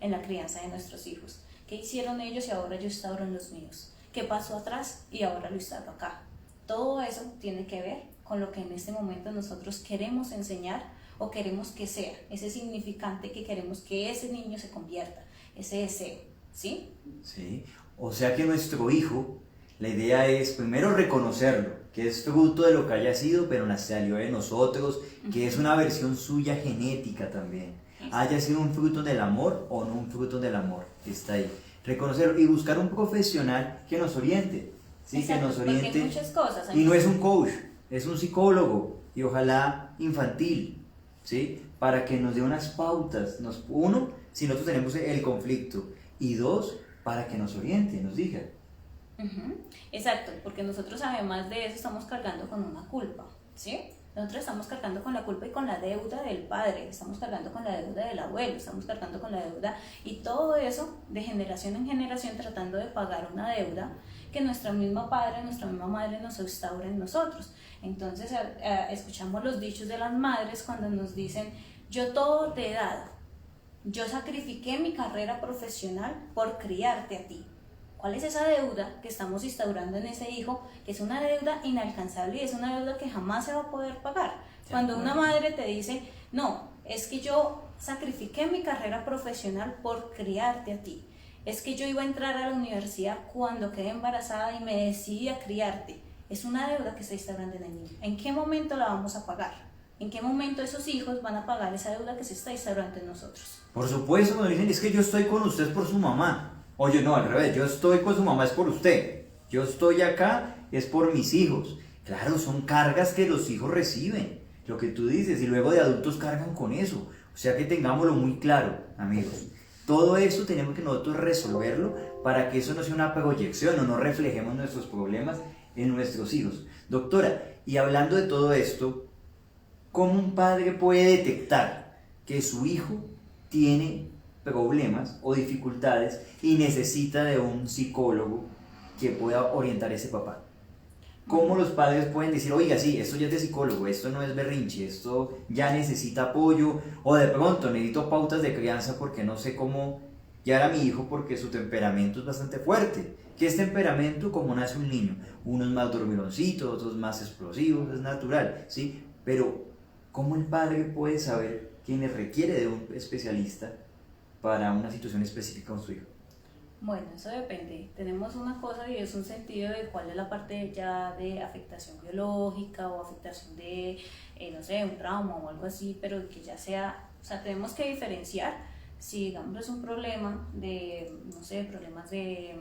en la crianza de nuestros hijos. ¿Qué hicieron ellos y ahora yo instauro en los míos? ¿Qué pasó atrás y ahora lo instauro acá? Todo eso tiene que ver con lo que en este momento nosotros queremos enseñar o queremos que sea, ese significante que queremos que ese niño se convierta, ese deseo, ¿sí? Sí, o sea que nuestro hijo, la idea es primero reconocerlo, que es fruto de lo que haya sido, pero salió de nosotros, que es una versión suya genética también. Haya sido un fruto del amor o no un fruto del amor, está ahí. Reconocerlo y buscar un profesional que nos oriente. Sí, exacto, que nos oriente. porque hay muchas cosas. Y no es un coach, es un psicólogo y ojalá infantil, ¿sí? Para que nos dé unas pautas. Uno, si nosotros tenemos el conflicto. Y dos, para que nos oriente, nos diga. Exacto, porque nosotros además de eso estamos cargando con una culpa, ¿sí? Nosotros estamos cargando con la culpa y con la deuda del padre, estamos cargando con la deuda del abuelo, estamos cargando con la deuda y todo eso de generación en generación tratando de pagar una deuda que nuestra misma padre, nuestra misma madre nos instaura en nosotros. Entonces escuchamos los dichos de las madres cuando nos dicen, yo todo te he dado, yo sacrifiqué mi carrera profesional por criarte a ti. ¿Cuál es esa deuda que estamos instaurando en ese hijo? Que es una deuda inalcanzable y es una deuda que jamás se va a poder pagar. Cuando una madre te dice, no, es que yo sacrifiqué mi carrera profesional por criarte a ti. Es que yo iba a entrar a la universidad cuando quedé embarazada y me decidí a criarte. Es una deuda que está instaurando en el niño. ¿En qué momento la vamos a pagar? ¿En qué momento esos hijos van a pagar esa deuda que se está instaurando en nosotros? Por supuesto, cuando dicen, es que yo estoy con usted por su mamá. Oye, no, al revés, yo estoy con su mamá es por usted. Yo estoy acá es por mis hijos. Claro, son cargas que los hijos reciben, lo que tú dices, y luego de adultos cargan con eso. O sea que tengámoslo muy claro, amigos. Todo eso tenemos que nosotros resolverlo para que eso no sea una proyección o no reflejemos nuestros problemas en nuestros hijos. Doctora, y hablando de todo esto, ¿cómo un padre puede detectar que su hijo tiene problemas o dificultades y necesita de un psicólogo que pueda orientar a ese papá? ¿Cómo los padres pueden decir, oiga, sí, esto ya es de psicólogo, esto no es berrinche, esto ya necesita apoyo, o de pronto necesito pautas de crianza porque no sé cómo guiar a mi hijo porque su temperamento es bastante fuerte? ¿Qué es temperamento? Como nace un niño, unos más dormiloncitos, otros más explosivos, es natural, ¿sí? Pero ¿cómo el padre puede saber quién requiere de un especialista para una situación específica con su hijo? Bueno, eso depende. Tenemos una cosa y es un sentido de cuál es la parte ya de afectación biológica o afectación de, no sé, un trauma o algo así, pero que ya sea, o sea, tenemos que diferenciar si, digamos, es un problema de, no sé, problemas de,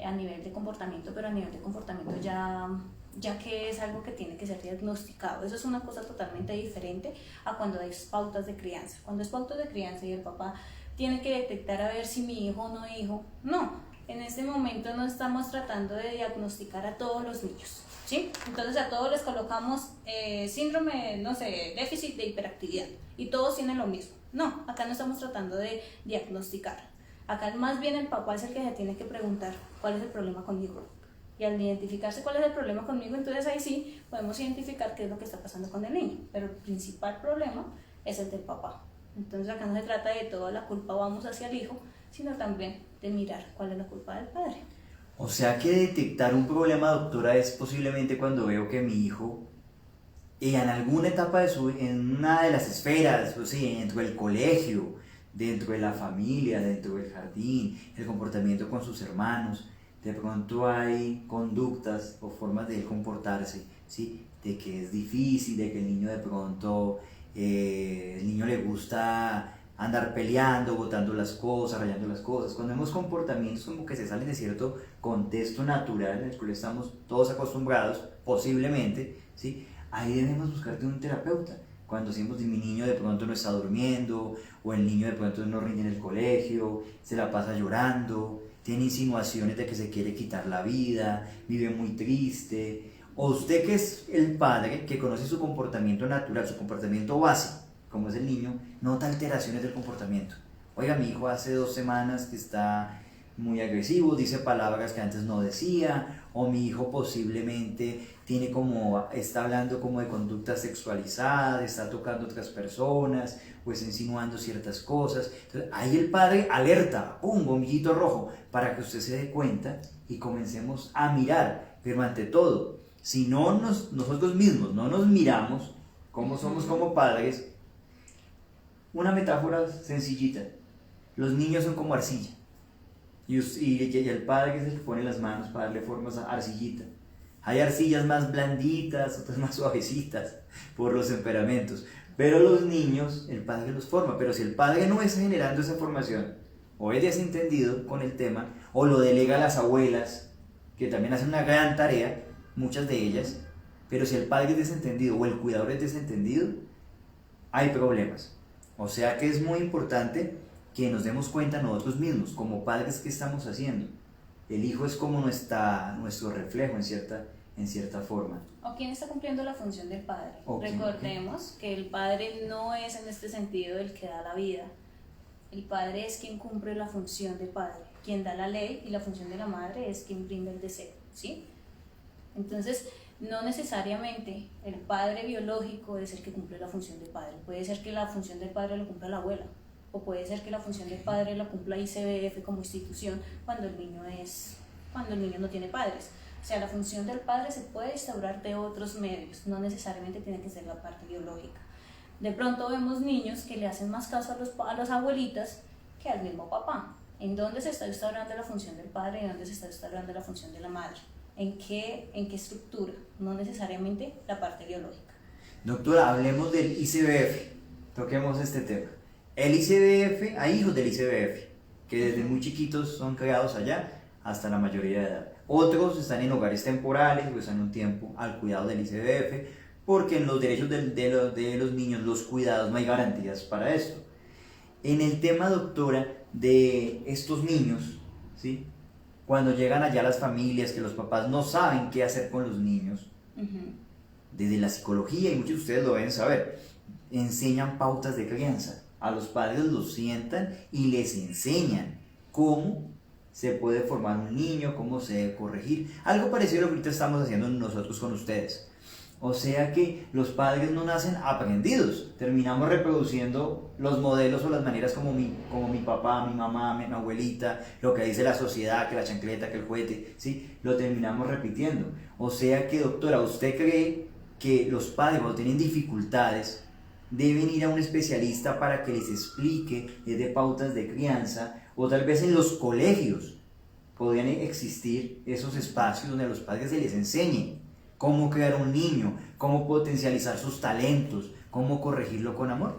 a nivel de comportamiento, pero a nivel de comportamiento ya que es algo que tiene que ser diagnosticado. Eso es una cosa totalmente diferente a cuando hay pautas de crianza. Cuando es pautas de crianza y el papá tiene que detectar a ver si mi hijo o no hijo. No, en este momento no estamos tratando de diagnosticar a todos los niños, ¿sí? Entonces a todos les colocamos síndrome, no sé, déficit de hiperactividad y todos tienen lo mismo. No, acá no estamos tratando de diagnosticar. Acá más bien el papá es el que se tiene que preguntar cuál es el problema conmigo. Y al identificarse cuál es el problema conmigo, entonces ahí sí podemos identificar qué es lo que está pasando con el niño. Pero el principal problema es el del papá. Entonces acá no se trata de toda la culpa vamos hacia el hijo, sino también de mirar cuál es la culpa del padre. O sea que detectar un problema, doctora, es posiblemente cuando veo que mi hijo, en alguna etapa en una de las esferas, o sea, dentro del colegio, dentro de la familia, dentro del jardín, el comportamiento con sus hermanos, de pronto hay conductas o formas de él comportarse, ¿sí? De que es difícil, de que el niño de pronto, el niño le gusta andar peleando, botando las cosas, rayando las cosas. Cuando vemos comportamientos como que se salen de cierto contexto natural en el cual estamos todos acostumbrados, posiblemente, ¿sí? Ahí debemos buscarte un terapeuta. Cuando decimos que mi niño de pronto no está durmiendo, o el niño de pronto no rinde en el colegio, se la pasa llorando, tiene insinuaciones de que se quiere quitar la vida, vive muy triste, o usted que es el padre, que conoce su comportamiento natural, su comportamiento básico, como es el niño, nota alteraciones del comportamiento. Oiga, mi hijo hace 2 semanas que está muy agresivo, dice palabras que antes no decía, o mi hijo posiblemente está hablando como de conducta sexualizada, está tocando a otras personas, pues insinuando ciertas cosas. Entonces ahí el padre alerta, ¡pum!, bombillito rojo, para que usted se dé cuenta y comencemos a mirar, pero ante todo, si nosotros mismos no nos miramos como somos como padres, una metáfora sencillita, los niños son como arcilla, y el padre que es el que pone las manos para darle forma a esa arcillita. Hay arcillas más blanditas, otras más suavecitas, por los temperamentos, pero los niños, el padre los forma, pero si el padre no está generando esa formación, o es desentendido con el tema, o lo delega a las abuelas, que también hacen una gran tarea, muchas de ellas, pero si el padre es desentendido o el cuidador es desentendido, hay problemas. O sea que es muy importante que nos demos cuenta nosotros mismos, como padres, qué estamos haciendo. El hijo es como nuestro reflejo en cierta forma. ¿O quién está cumpliendo la función del padre? Recordemos que el padre no es en este sentido el que da la vida. El padre es quien cumple la función de padre, quien da la ley, y la función de la madre es quien brinda el deseo, ¿sí? Entonces, no necesariamente el padre biológico es el que cumple la función de padre. Puede ser que la función del padre lo cumpla la abuela, o puede ser que la función del padre la cumpla ICBF como institución cuando el niño no tiene padres. O sea, la función del padre se puede instaurar de otros medios, no necesariamente tiene que ser la parte biológica. De pronto vemos niños que le hacen más caso a las abuelitas que al mismo papá. ¿En dónde se está instaurando la función del padre y en dónde se está instaurando la función de la madre? ¿En qué estructura? No necesariamente la parte biológica. Doctora, hablemos del ICBF, toquemos este tema. El ICBF, hay hijos del ICBF, que desde muy chiquitos son creados allá hasta la mayoría de edad. Otros están en hogares temporales o están un tiempo al cuidado del ICBF, porque en los derechos de los niños, los cuidados, no hay garantías para esto. En el tema, doctora, de estos niños, ¿sí? Cuando llegan allá las familias, que los papás no saben qué hacer con los niños, desde la psicología, y muchos de ustedes lo deben saber, enseñan pautas de crianza. A los padres los sientan y les enseñan cómo se puede formar un niño, cómo se debe corregir. Algo parecido a lo que ahorita estamos haciendo nosotros con ustedes. O sea que los padres no nacen aprendidos, terminamos reproduciendo los modelos o las maneras como mi papá, mi mamá, mi abuelita, lo que dice la sociedad, que la chancleta, que el juguete, ¿sí? Lo terminamos repitiendo. O sea que, doctora, ¿usted cree que los padres cuando tienen dificultades deben ir a un especialista para que les explique, les dé pautas de crianza, o tal vez en los colegios podrían existir esos espacios donde a los padres se les enseñe cómo crear un niño, cómo potencializar sus talentos, cómo corregirlo con amor?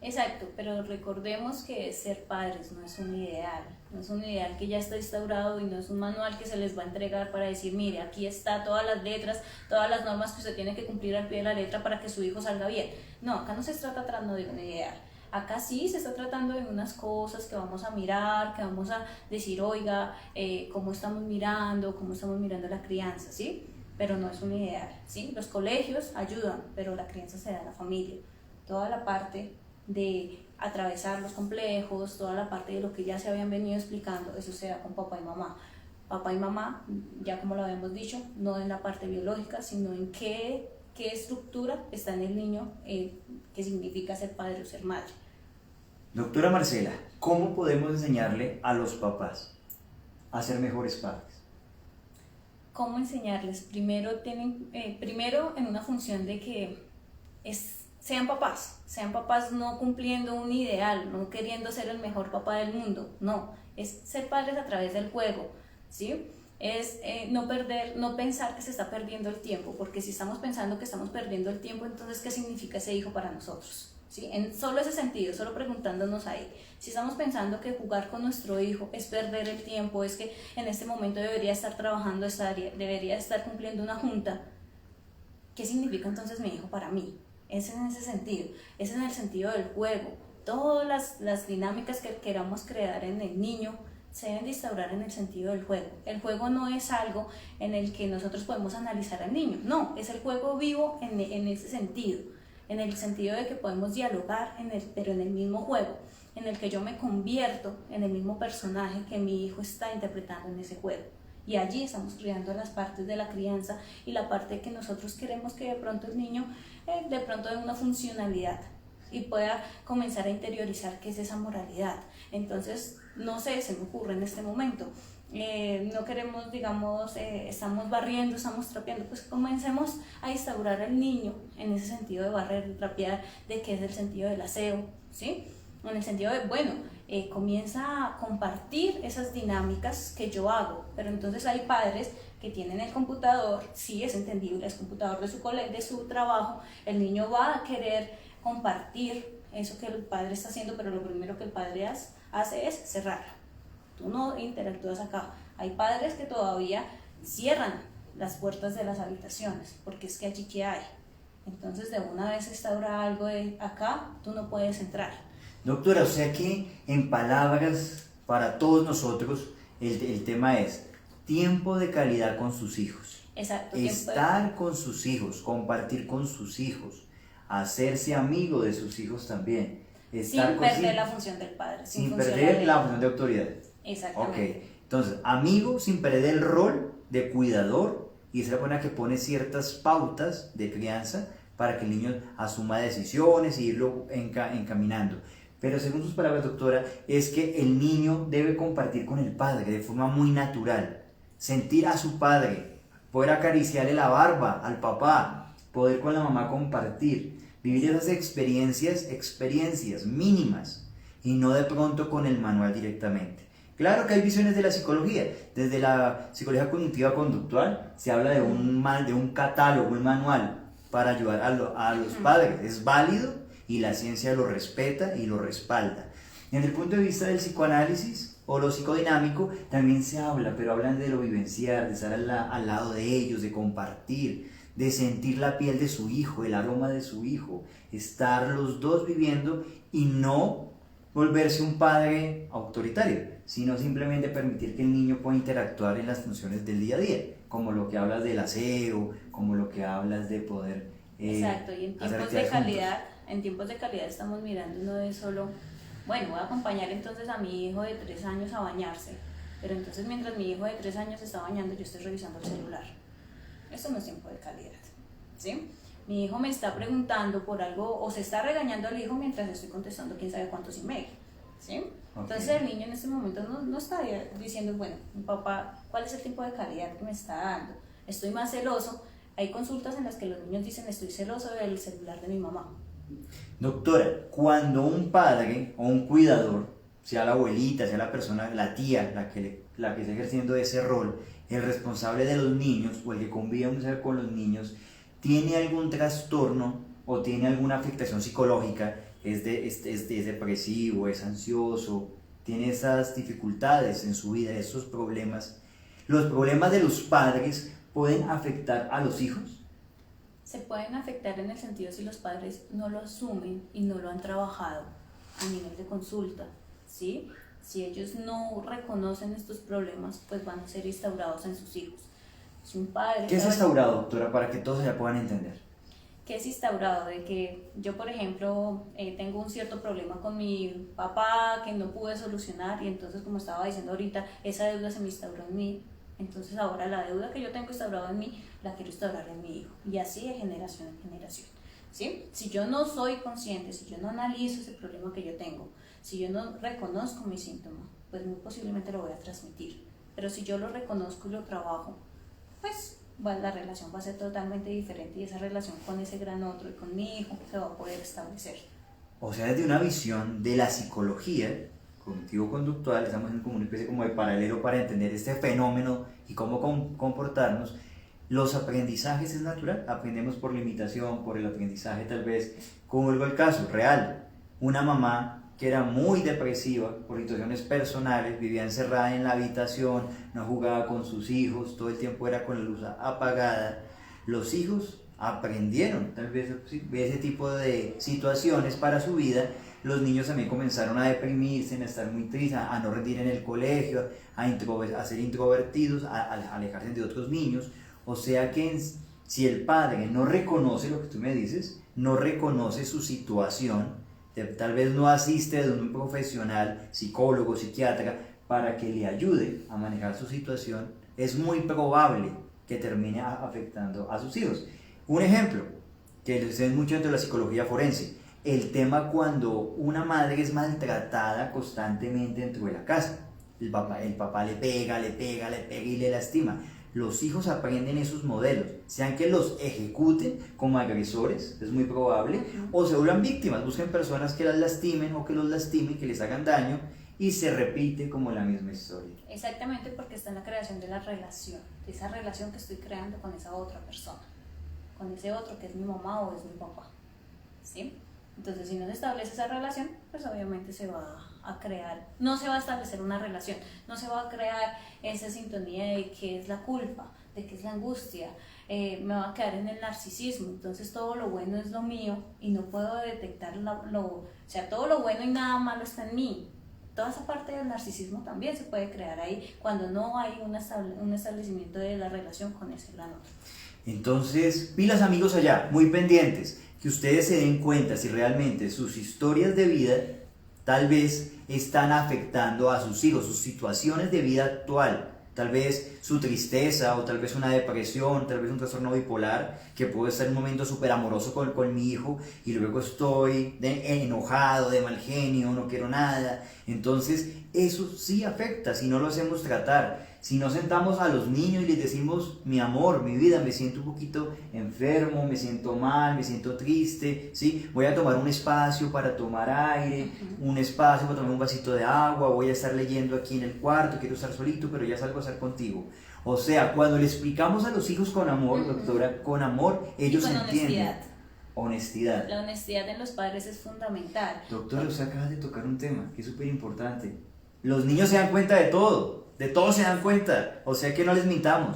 Exacto, pero recordemos que ser padres no es un ideal, no es un ideal que ya está instaurado y no es un manual que se les va a entregar para decir, mire, aquí está todas las letras, todas las normas que usted tiene que cumplir al pie de la letra para que su hijo salga bien. No, acá no se está tratando de un ideal. Acá sí se está tratando de unas cosas que vamos a mirar, que vamos a decir, oiga, cómo estamos mirando la crianza, ¿sí? Pero no es un ideal, ¿sí? Los colegios ayudan, pero la crianza se da en la familia. Toda la parte de atravesar los complejos, toda la parte de lo que ya se habían venido explicando, eso se da con papá y mamá. Papá y mamá, ya como lo habíamos dicho, no en la parte biológica, sino en qué estructura está en el niño, qué significa ser padre o ser madre. Doctora Marcela, ¿cómo podemos enseñarle a los papás a ser mejores padres? ¿Cómo enseñarles? Primero en una función de que sean papás no cumpliendo un ideal, no queriendo ser el mejor papá del mundo, no, es ser padres a través del juego, ¿sí? Es no pensar que se está perdiendo el tiempo, porque si estamos pensando que estamos perdiendo el tiempo, entonces ¿qué significa ese hijo para nosotros? ¿Sí? En solo ese sentido, solo preguntándonos ahí, si estamos pensando que jugar con nuestro hijo es perder el tiempo, es que en este momento debería estar trabajando esta área, debería estar cumpliendo una junta, ¿qué significa entonces mi hijo para mí? Es en ese sentido, es en el sentido del juego. Todas las dinámicas que queramos crear en el niño se deben de instaurar en el sentido del juego. El juego no es algo en el que nosotros podemos analizar al niño, no, es el juego vivo en ese sentido, en el sentido de que podemos dialogar, pero en el mismo juego, en el que yo me convierto en el mismo personaje que mi hijo está interpretando en ese juego. Y allí estamos creando las partes de la crianza y la parte que nosotros queremos que de pronto el niño de pronto dé una funcionalidad y pueda comenzar a interiorizar qué es esa moralidad. Entonces, no sé, se me ocurre en este momento, no queremos, digamos, estamos barriendo, estamos trapeando, pues comencemos a instaurar al niño en ese sentido de barrer, trapear, de qué es el sentido del aseo, ¿sí? En el sentido de, bueno, comienza a compartir esas dinámicas que yo hago, pero entonces hay padres que tienen el computador, sí es entendible, es computador de su trabajo, el niño va a querer compartir eso que el padre está haciendo, pero lo primero que el padre hace es cerrarlo. Tú no interactúas acá. Hay padres que todavía cierran las puertas de las habitaciones, porque es que allí que hay. Entonces de una vez instaura algo de acá, tú no puedes entrar. Doctora, o sea que en palabras para todos nosotros, el tema es tiempo de calidad con sus hijos. Exacto. Estar con sus hijos, compartir con sus hijos, hacerse amigo de sus hijos también. Sin perder la función del padre. Sin perder la función de autoridad. Exactamente. Ok, entonces, amigo sin perder el rol de cuidador, y es la persona que pone ciertas pautas de crianza para que el niño asuma decisiones y irlo encaminando. Pero según sus palabras, doctora, es que el niño debe compartir con el padre de forma muy natural, sentir a su padre, poder acariciarle la barba al papá, poder con la mamá compartir, vivir esas experiencias mínimas y no de pronto con el manual directamente. Claro que hay visiones de la psicología. Desde la psicología cognitiva conductual se habla de un catálogo, un manual para ayudar a los padres. Es válido y la ciencia lo respeta y lo respalda. Desde el punto de vista del psicoanálisis o lo psicodinámico también se habla, pero hablan de lo vivencial, de estar al lado de ellos, de compartir, de sentir la piel de su hijo, el aroma de su hijo, estar los dos viviendo y no volverse un padre autoritario, sino simplemente permitir que el niño pueda interactuar en las funciones del día a día, como lo que hablas del aseo, como lo que hablas de poder exacto, y en tiempos de calidad estamos mirando, no es solo, bueno, voy a acompañar entonces a mi hijo de 3 años a bañarse, pero entonces mientras mi hijo de 3 años se está bañando, yo estoy revisando el celular. Eso no es tiempo de calidad, ¿sí? Mi hijo me está preguntando por algo o se está regañando al hijo mientras estoy contestando quién sabe cuántos emails, ¿sí? Okay. Entonces el niño en este momento no está diciendo, bueno, mi papá, ¿cuál es el tiempo de calidad que me está dando? Estoy más celoso. Hay consultas en las que los niños dicen, estoy celoso del celular de mi mamá. Doctora, cuando un padre o un cuidador, sea la abuelita, sea la persona, la tía, la que está ejerciendo ese rol, el responsable de los niños o el que convive con los niños, tiene algún trastorno o tiene alguna afectación psicológica, es depresivo, es ansioso, tiene esas dificultades en su vida, esos problemas, ¿los problemas de los padres pueden afectar a los hijos? Se pueden afectar en el sentido si los padres no lo asumen y no lo han trabajado a nivel de consulta, ¿sí? Si ellos no reconocen estos problemas, pues van a ser instaurados en sus hijos. Si un padre... ¿Qué es instaurado, doctora, para que todos ya puedan entender? ¿Qué es instaurado? De que yo, por ejemplo, tengo un cierto problema con mi papá que no pude solucionar y entonces, como estaba diciendo ahorita, esa deuda se me instauró en mí. Entonces ahora la deuda que yo tengo instaurada en mí, la quiero instaurar en mi hijo. Y así de generación en generación, ¿sí? Si yo no soy consciente, si yo no analizo ese problema que yo tengo, si yo no reconozco mi síntoma, pues muy posiblemente lo voy a transmitir. Pero si yo lo reconozco y lo trabajo, pues la relación va a ser totalmente diferente y esa relación con ese gran otro y con mi hijo se va a poder establecer. O sea, desde una visión de la psicología cognitivo-conductual, estamos en como una especie como de paralelo para entender este fenómeno y cómo comportarnos. Los aprendizajes es natural, aprendemos por la imitación, por el aprendizaje tal vez, como el caso real, una mamá que era muy depresiva por situaciones personales, vivía encerrada en la habitación, no jugaba con sus hijos, todo el tiempo era con la luz apagada. Los hijos aprendieron tal vez ese tipo de situaciones para su vida. Los niños también comenzaron a deprimirse, a estar muy tristes, a no rendir en el colegio, a ser introvertidos, a alejarse de otros niños. O sea que si el padre no reconoce lo que tú me dices, no reconoce su situación, tal vez no asiste de un profesional, psicólogo, psiquiatra, para que le ayude a manejar su situación, es muy probable que termine afectando a sus hijos. Un ejemplo, que se ve mucho dentro de la psicología forense, el tema cuando una madre es maltratada constantemente dentro de la casa. El papá le pega y le lastima. Los hijos aprenden esos modelos, sean que los ejecuten como agresores, es muy probable, o se vuelvan víctimas, busquen personas que las lastimen o que los lastimen, que les hagan daño, y se repite como la misma historia. Exactamente, porque está en la creación de la relación, de esa relación que estoy creando con esa otra persona, con ese otro que es mi mamá o es mi papá, ¿sí? Entonces, si no se establece esa relación, pues obviamente se va a crear, no se va a establecer una relación, no se va a crear esa sintonía de qué es la culpa, de qué es la angustia, me va a quedar en el narcisismo, entonces todo lo bueno es lo mío y no puedo detectar o sea, todo lo bueno y nada malo está en mí. Toda esa parte del narcisismo también se puede crear ahí cuando no hay un establecimiento de la relación con ese gran otro. Entonces, pilas amigos allá, muy pendientes, que ustedes se den cuenta si realmente sus historias de vida tal vez están afectando a sus hijos, sus situaciones de vida actual, tal vez su tristeza o tal vez una depresión, tal vez un trastorno bipolar, que puede ser un momento súper amoroso con mi hijo y luego estoy enojado, de mal genio, no quiero nada. Entonces eso sí afecta si no lo hacemos tratar. Si no sentamos a los niños y les decimos, mi amor, mi vida, me siento un poquito enfermo, me siento mal, me siento triste, ¿sí? Voy a tomar un espacio para tomar aire, un espacio para tomar un vasito de agua, voy a estar leyendo aquí en el cuarto, quiero estar solito, pero ya salgo a estar contigo. O sea, cuando le explicamos a los hijos con amor, doctora, con amor, ellos con entienden. honestidad. Honestidad. La honestidad en los padres es fundamental. Doctora, usted acaba de tocar un tema que es súper importante. Los niños se dan cuenta de todo se dan cuenta. O sea que no les mintamos,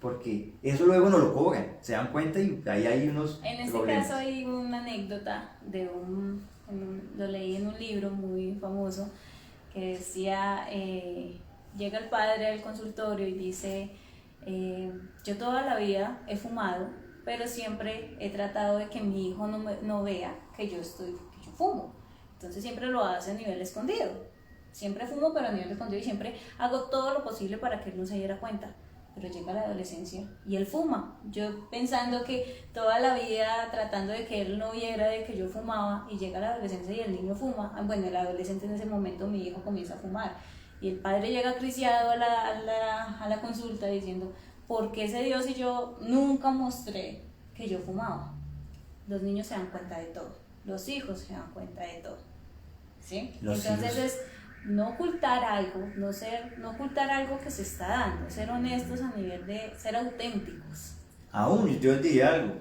porque eso luego no lo cobran. Se dan cuenta y ahí hay unos En este problemas. caso hay una anécdota de lo leí en un libro muy famoso que decía, llega el padre al consultorio y dice, yo toda la vida he fumado, pero siempre he tratado de que mi hijo no vea que yo fumo. Entonces siempre lo hace a nivel escondido. Siempre fumo, pero a nivel escondido, y siempre hago todo lo posible para que él no se diera cuenta. Pero llega la adolescencia y él fuma. Yo pensando que toda la vida tratando de que él no viera de que yo fumaba, y llega la adolescencia y el niño fuma. Bueno, el adolescente, en ese momento mi hijo comienza a fumar y el padre llega acrisiado a la consulta diciendo, ¿por qué se dio si yo nunca mostré que yo fumaba? Los niños se dan cuenta de todo, los hijos se dan cuenta de todo, ¿sí? Entonces es no ocultar algo, no ocultar algo que se está dando, ser honestos a nivel de ser auténticos. Aún, yo les diría algo,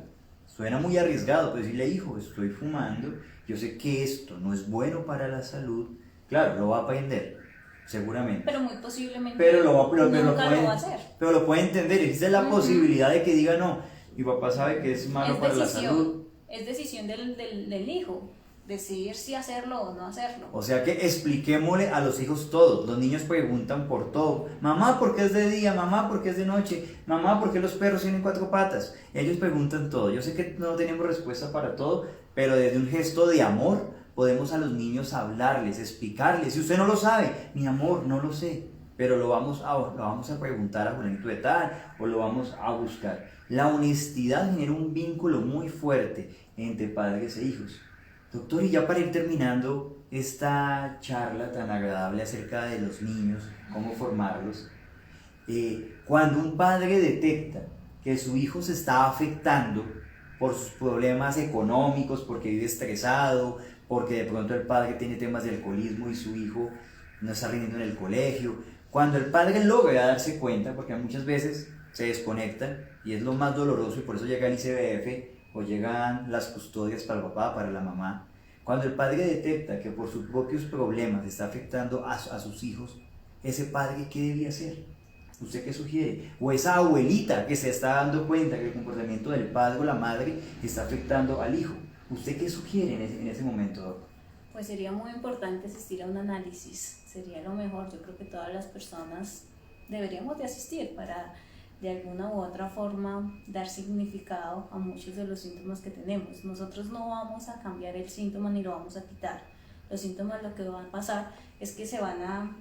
suena muy arriesgado, pero decirle, hijo, estoy fumando, yo sé que esto no es bueno para la salud, claro, lo va a aprender, seguramente. Pero muy posiblemente pero nunca lo va a hacer. Pero lo puede entender, existe la posibilidad de que diga, no, mi papá sabe que es malo para la salud. Es decisión del hijo, decidir si hacerlo o no hacerlo. O sea que expliquémosle a los hijos todo. Los niños preguntan por todo. Mamá, ¿por qué es de día? Mamá, ¿por qué es de noche? Mamá, ¿por qué los perros tienen 4 patas? Ellos preguntan todo. Yo sé que no tenemos respuesta para todo, pero desde un gesto de amor podemos a los niños hablarles, explicarles. Si usted no lo sabe, mi amor, no lo sé, pero lo vamos a preguntar a Juanito de tal, o lo vamos a buscar. La honestidad genera un vínculo muy fuerte entre padres e hijos. Doctor, y ya para ir terminando esta charla tan agradable acerca de los niños, cómo formarlos, cuando un padre detecta que su hijo se está afectando por sus problemas económicos, porque vive estresado, porque de pronto el padre tiene temas de alcoholismo y su hijo no está rindiendo en el colegio, cuando el padre logra darse cuenta, porque muchas veces se desconectan y es lo más doloroso y por eso llega el ICBF o llegan las custodias para el papá, para la mamá. Cuando el padre detecta que por sus propios problemas está afectando a sus hijos, ese padre, ¿qué debía hacer? ¿Usted qué sugiere? O esa abuelita que se está dando cuenta que el comportamiento del padre o la madre está afectando al hijo. ¿Usted qué sugiere en ese momento, doctor? Pues sería muy importante asistir a un análisis, sería lo mejor. Yo creo que todas las personas deberíamos de asistir para de alguna u otra forma dar significado a muchos de los síntomas que tenemos. Nosotros no vamos a cambiar el síntoma ni lo vamos a quitar. Los síntomas, lo que van a pasar es que se van a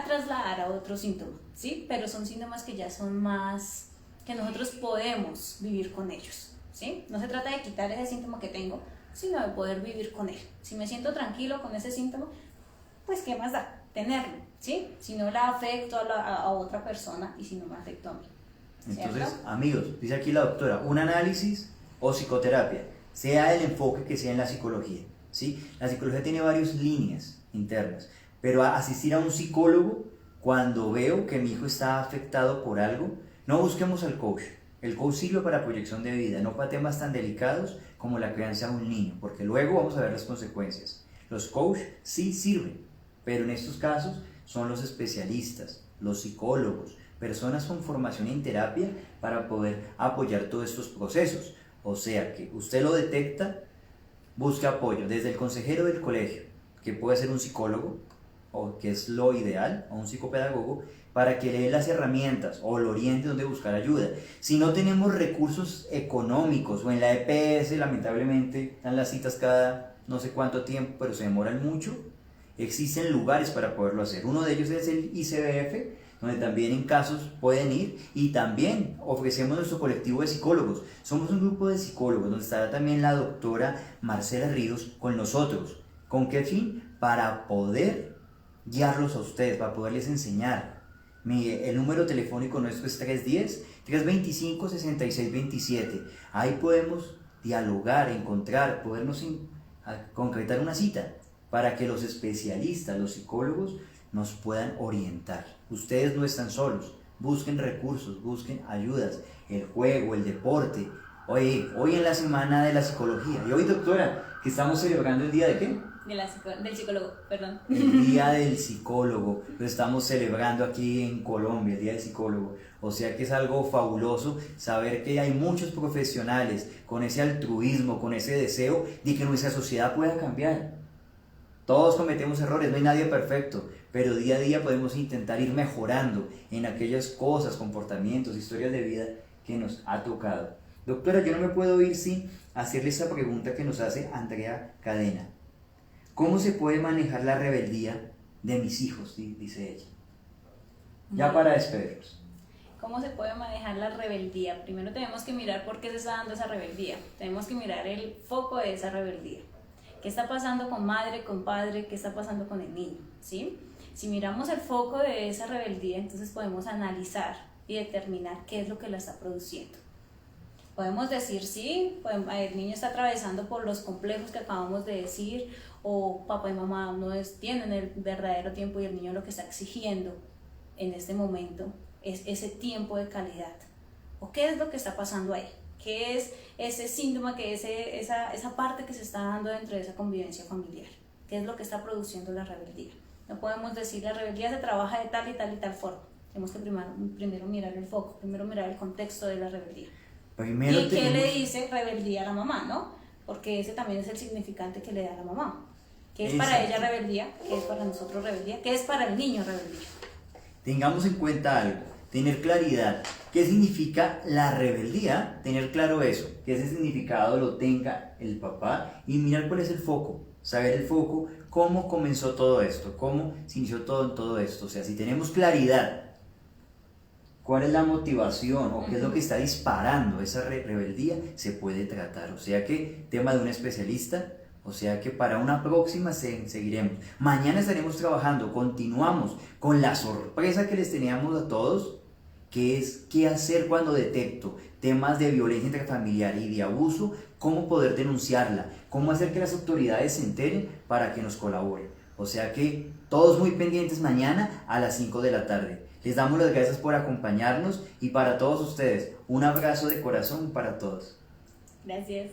trasladar a otro síntoma, ¿sí? Pero son síntomas que ya son más, que nosotros podemos vivir con ellos, ¿sí? No se trata de quitar ese síntoma que tengo, sino de poder vivir con él. Si me siento tranquilo con ese síntoma, pues ¿qué más da? Tenerlo, ¿sí? Si no la afecto a otra persona y si no me afecto a mí. Entonces, ¿cierto? amigos, dice aquí la doctora, un análisis o psicoterapia, sea el enfoque que sea en la psicología, ¿sí? La psicología tiene varias líneas internas, pero asistir a un psicólogo cuando veo que mi hijo está afectado por algo, no busquemos al coach. El coach sirve para proyección de vida, no para temas tan delicados como la crianza de un niño, porque luego vamos a ver las consecuencias. Los coach sí sirven, pero en estos casos son los especialistas, los psicólogos, personas con formación en terapia para poder apoyar todos estos procesos. O sea que usted lo detecta, busca apoyo desde el consejero del colegio, que puede ser un psicólogo, o que es lo ideal, o un psicopedagogo, para que le dé las herramientas o lo oriente donde buscar ayuda. Si no tenemos recursos económicos o en la EPS, lamentablemente, están las citas cada no sé cuánto tiempo, pero se demoran mucho, existen lugares para poderlo hacer. Uno de ellos es el ICBF, donde también en casos pueden ir, y también ofrecemos nuestro colectivo de psicólogos. Somos un grupo de psicólogos donde estará también la doctora Marcela Ríos con nosotros. ¿Con qué fin? Para poder guiarlos a ustedes, para poderles enseñar. El número telefónico nuestro es 310-325-6627. Ahí podemos dialogar, encontrar, podernos concretar una cita para que los especialistas, los psicólogos, nos puedan orientar. Ustedes no están solos, busquen recursos, busquen ayudas, el juego, el deporte. Hoy en la semana de la psicología, y hoy doctora, que estamos celebrando el día de qué? Del psicólogo, perdón. El día del psicólogo, lo estamos celebrando aquí en Colombia, el día del psicólogo. O sea que es algo fabuloso saber que hay muchos profesionales con ese altruismo, con ese deseo de que nuestra sociedad pueda cambiar. Todos cometemos errores, no hay nadie perfecto, pero día a día podemos intentar ir mejorando en aquellas cosas, comportamientos, historias de vida que nos ha tocado. Doctora, yo no me puedo ir sin hacerle esa pregunta que nos hace Andrea Cadena. ¿Cómo se puede manejar la rebeldía de mis hijos? Dice ella. Ya para despedirnos. ¿Cómo se puede manejar la rebeldía? Primero tenemos que mirar por qué se está dando esa rebeldía. Tenemos que mirar el foco de esa rebeldía. ¿Qué está pasando con madre, con padre? ¿Qué está pasando con el niño? ¿Sí? Si miramos el foco de esa rebeldía, entonces podemos analizar y determinar qué es lo que la está produciendo. Podemos decir, sí, el niño está atravesando por los complejos que acabamos de decir, o papá y mamá no tienen el verdadero tiempo y el niño lo que está exigiendo en este momento es ese tiempo de calidad. ¿O qué es lo que está pasando ahí? ¿Qué es ese síntoma, qué es esa parte que se está dando dentro de esa convivencia familiar? ¿Qué es lo que está produciendo la rebeldía? No podemos decir la rebeldía se trabaja de tal y tal y tal forma. Tenemos que primero mirar el foco, primero mirar el contexto de la rebeldía. ¿Y qué le dice rebeldía a la mamá, no? Porque ese también es el significante que le da a la mamá. ¿Qué es para ella rebeldía? ¿Qué es para nosotros rebeldía? ¿Qué es para el niño rebeldía? Tengamos en cuenta algo, tener claridad. ¿Qué significa la rebeldía? Tener claro eso, que ese significado lo tenga el papá y mirar cuál es el foco, saber el foco, cómo comenzó todo esto, cómo se inició todo en todo esto. O sea, si tenemos claridad, cuál es la motivación o qué es lo que está disparando esa rebeldía, se puede tratar. O sea que, tema de un especialista. O sea que para una próxima seguiremos. Mañana estaremos trabajando, continuamos con la sorpresa que les teníamos a todos, que es qué hacer cuando detecto temas de violencia intrafamiliar y de abuso, cómo poder denunciarla, cómo hacer que las autoridades se enteren para que nos colaboren. O sea que todos muy pendientes mañana a las 5 de la tarde. Les damos las gracias por acompañarnos y para todos ustedes, un abrazo de corazón para todos. Gracias.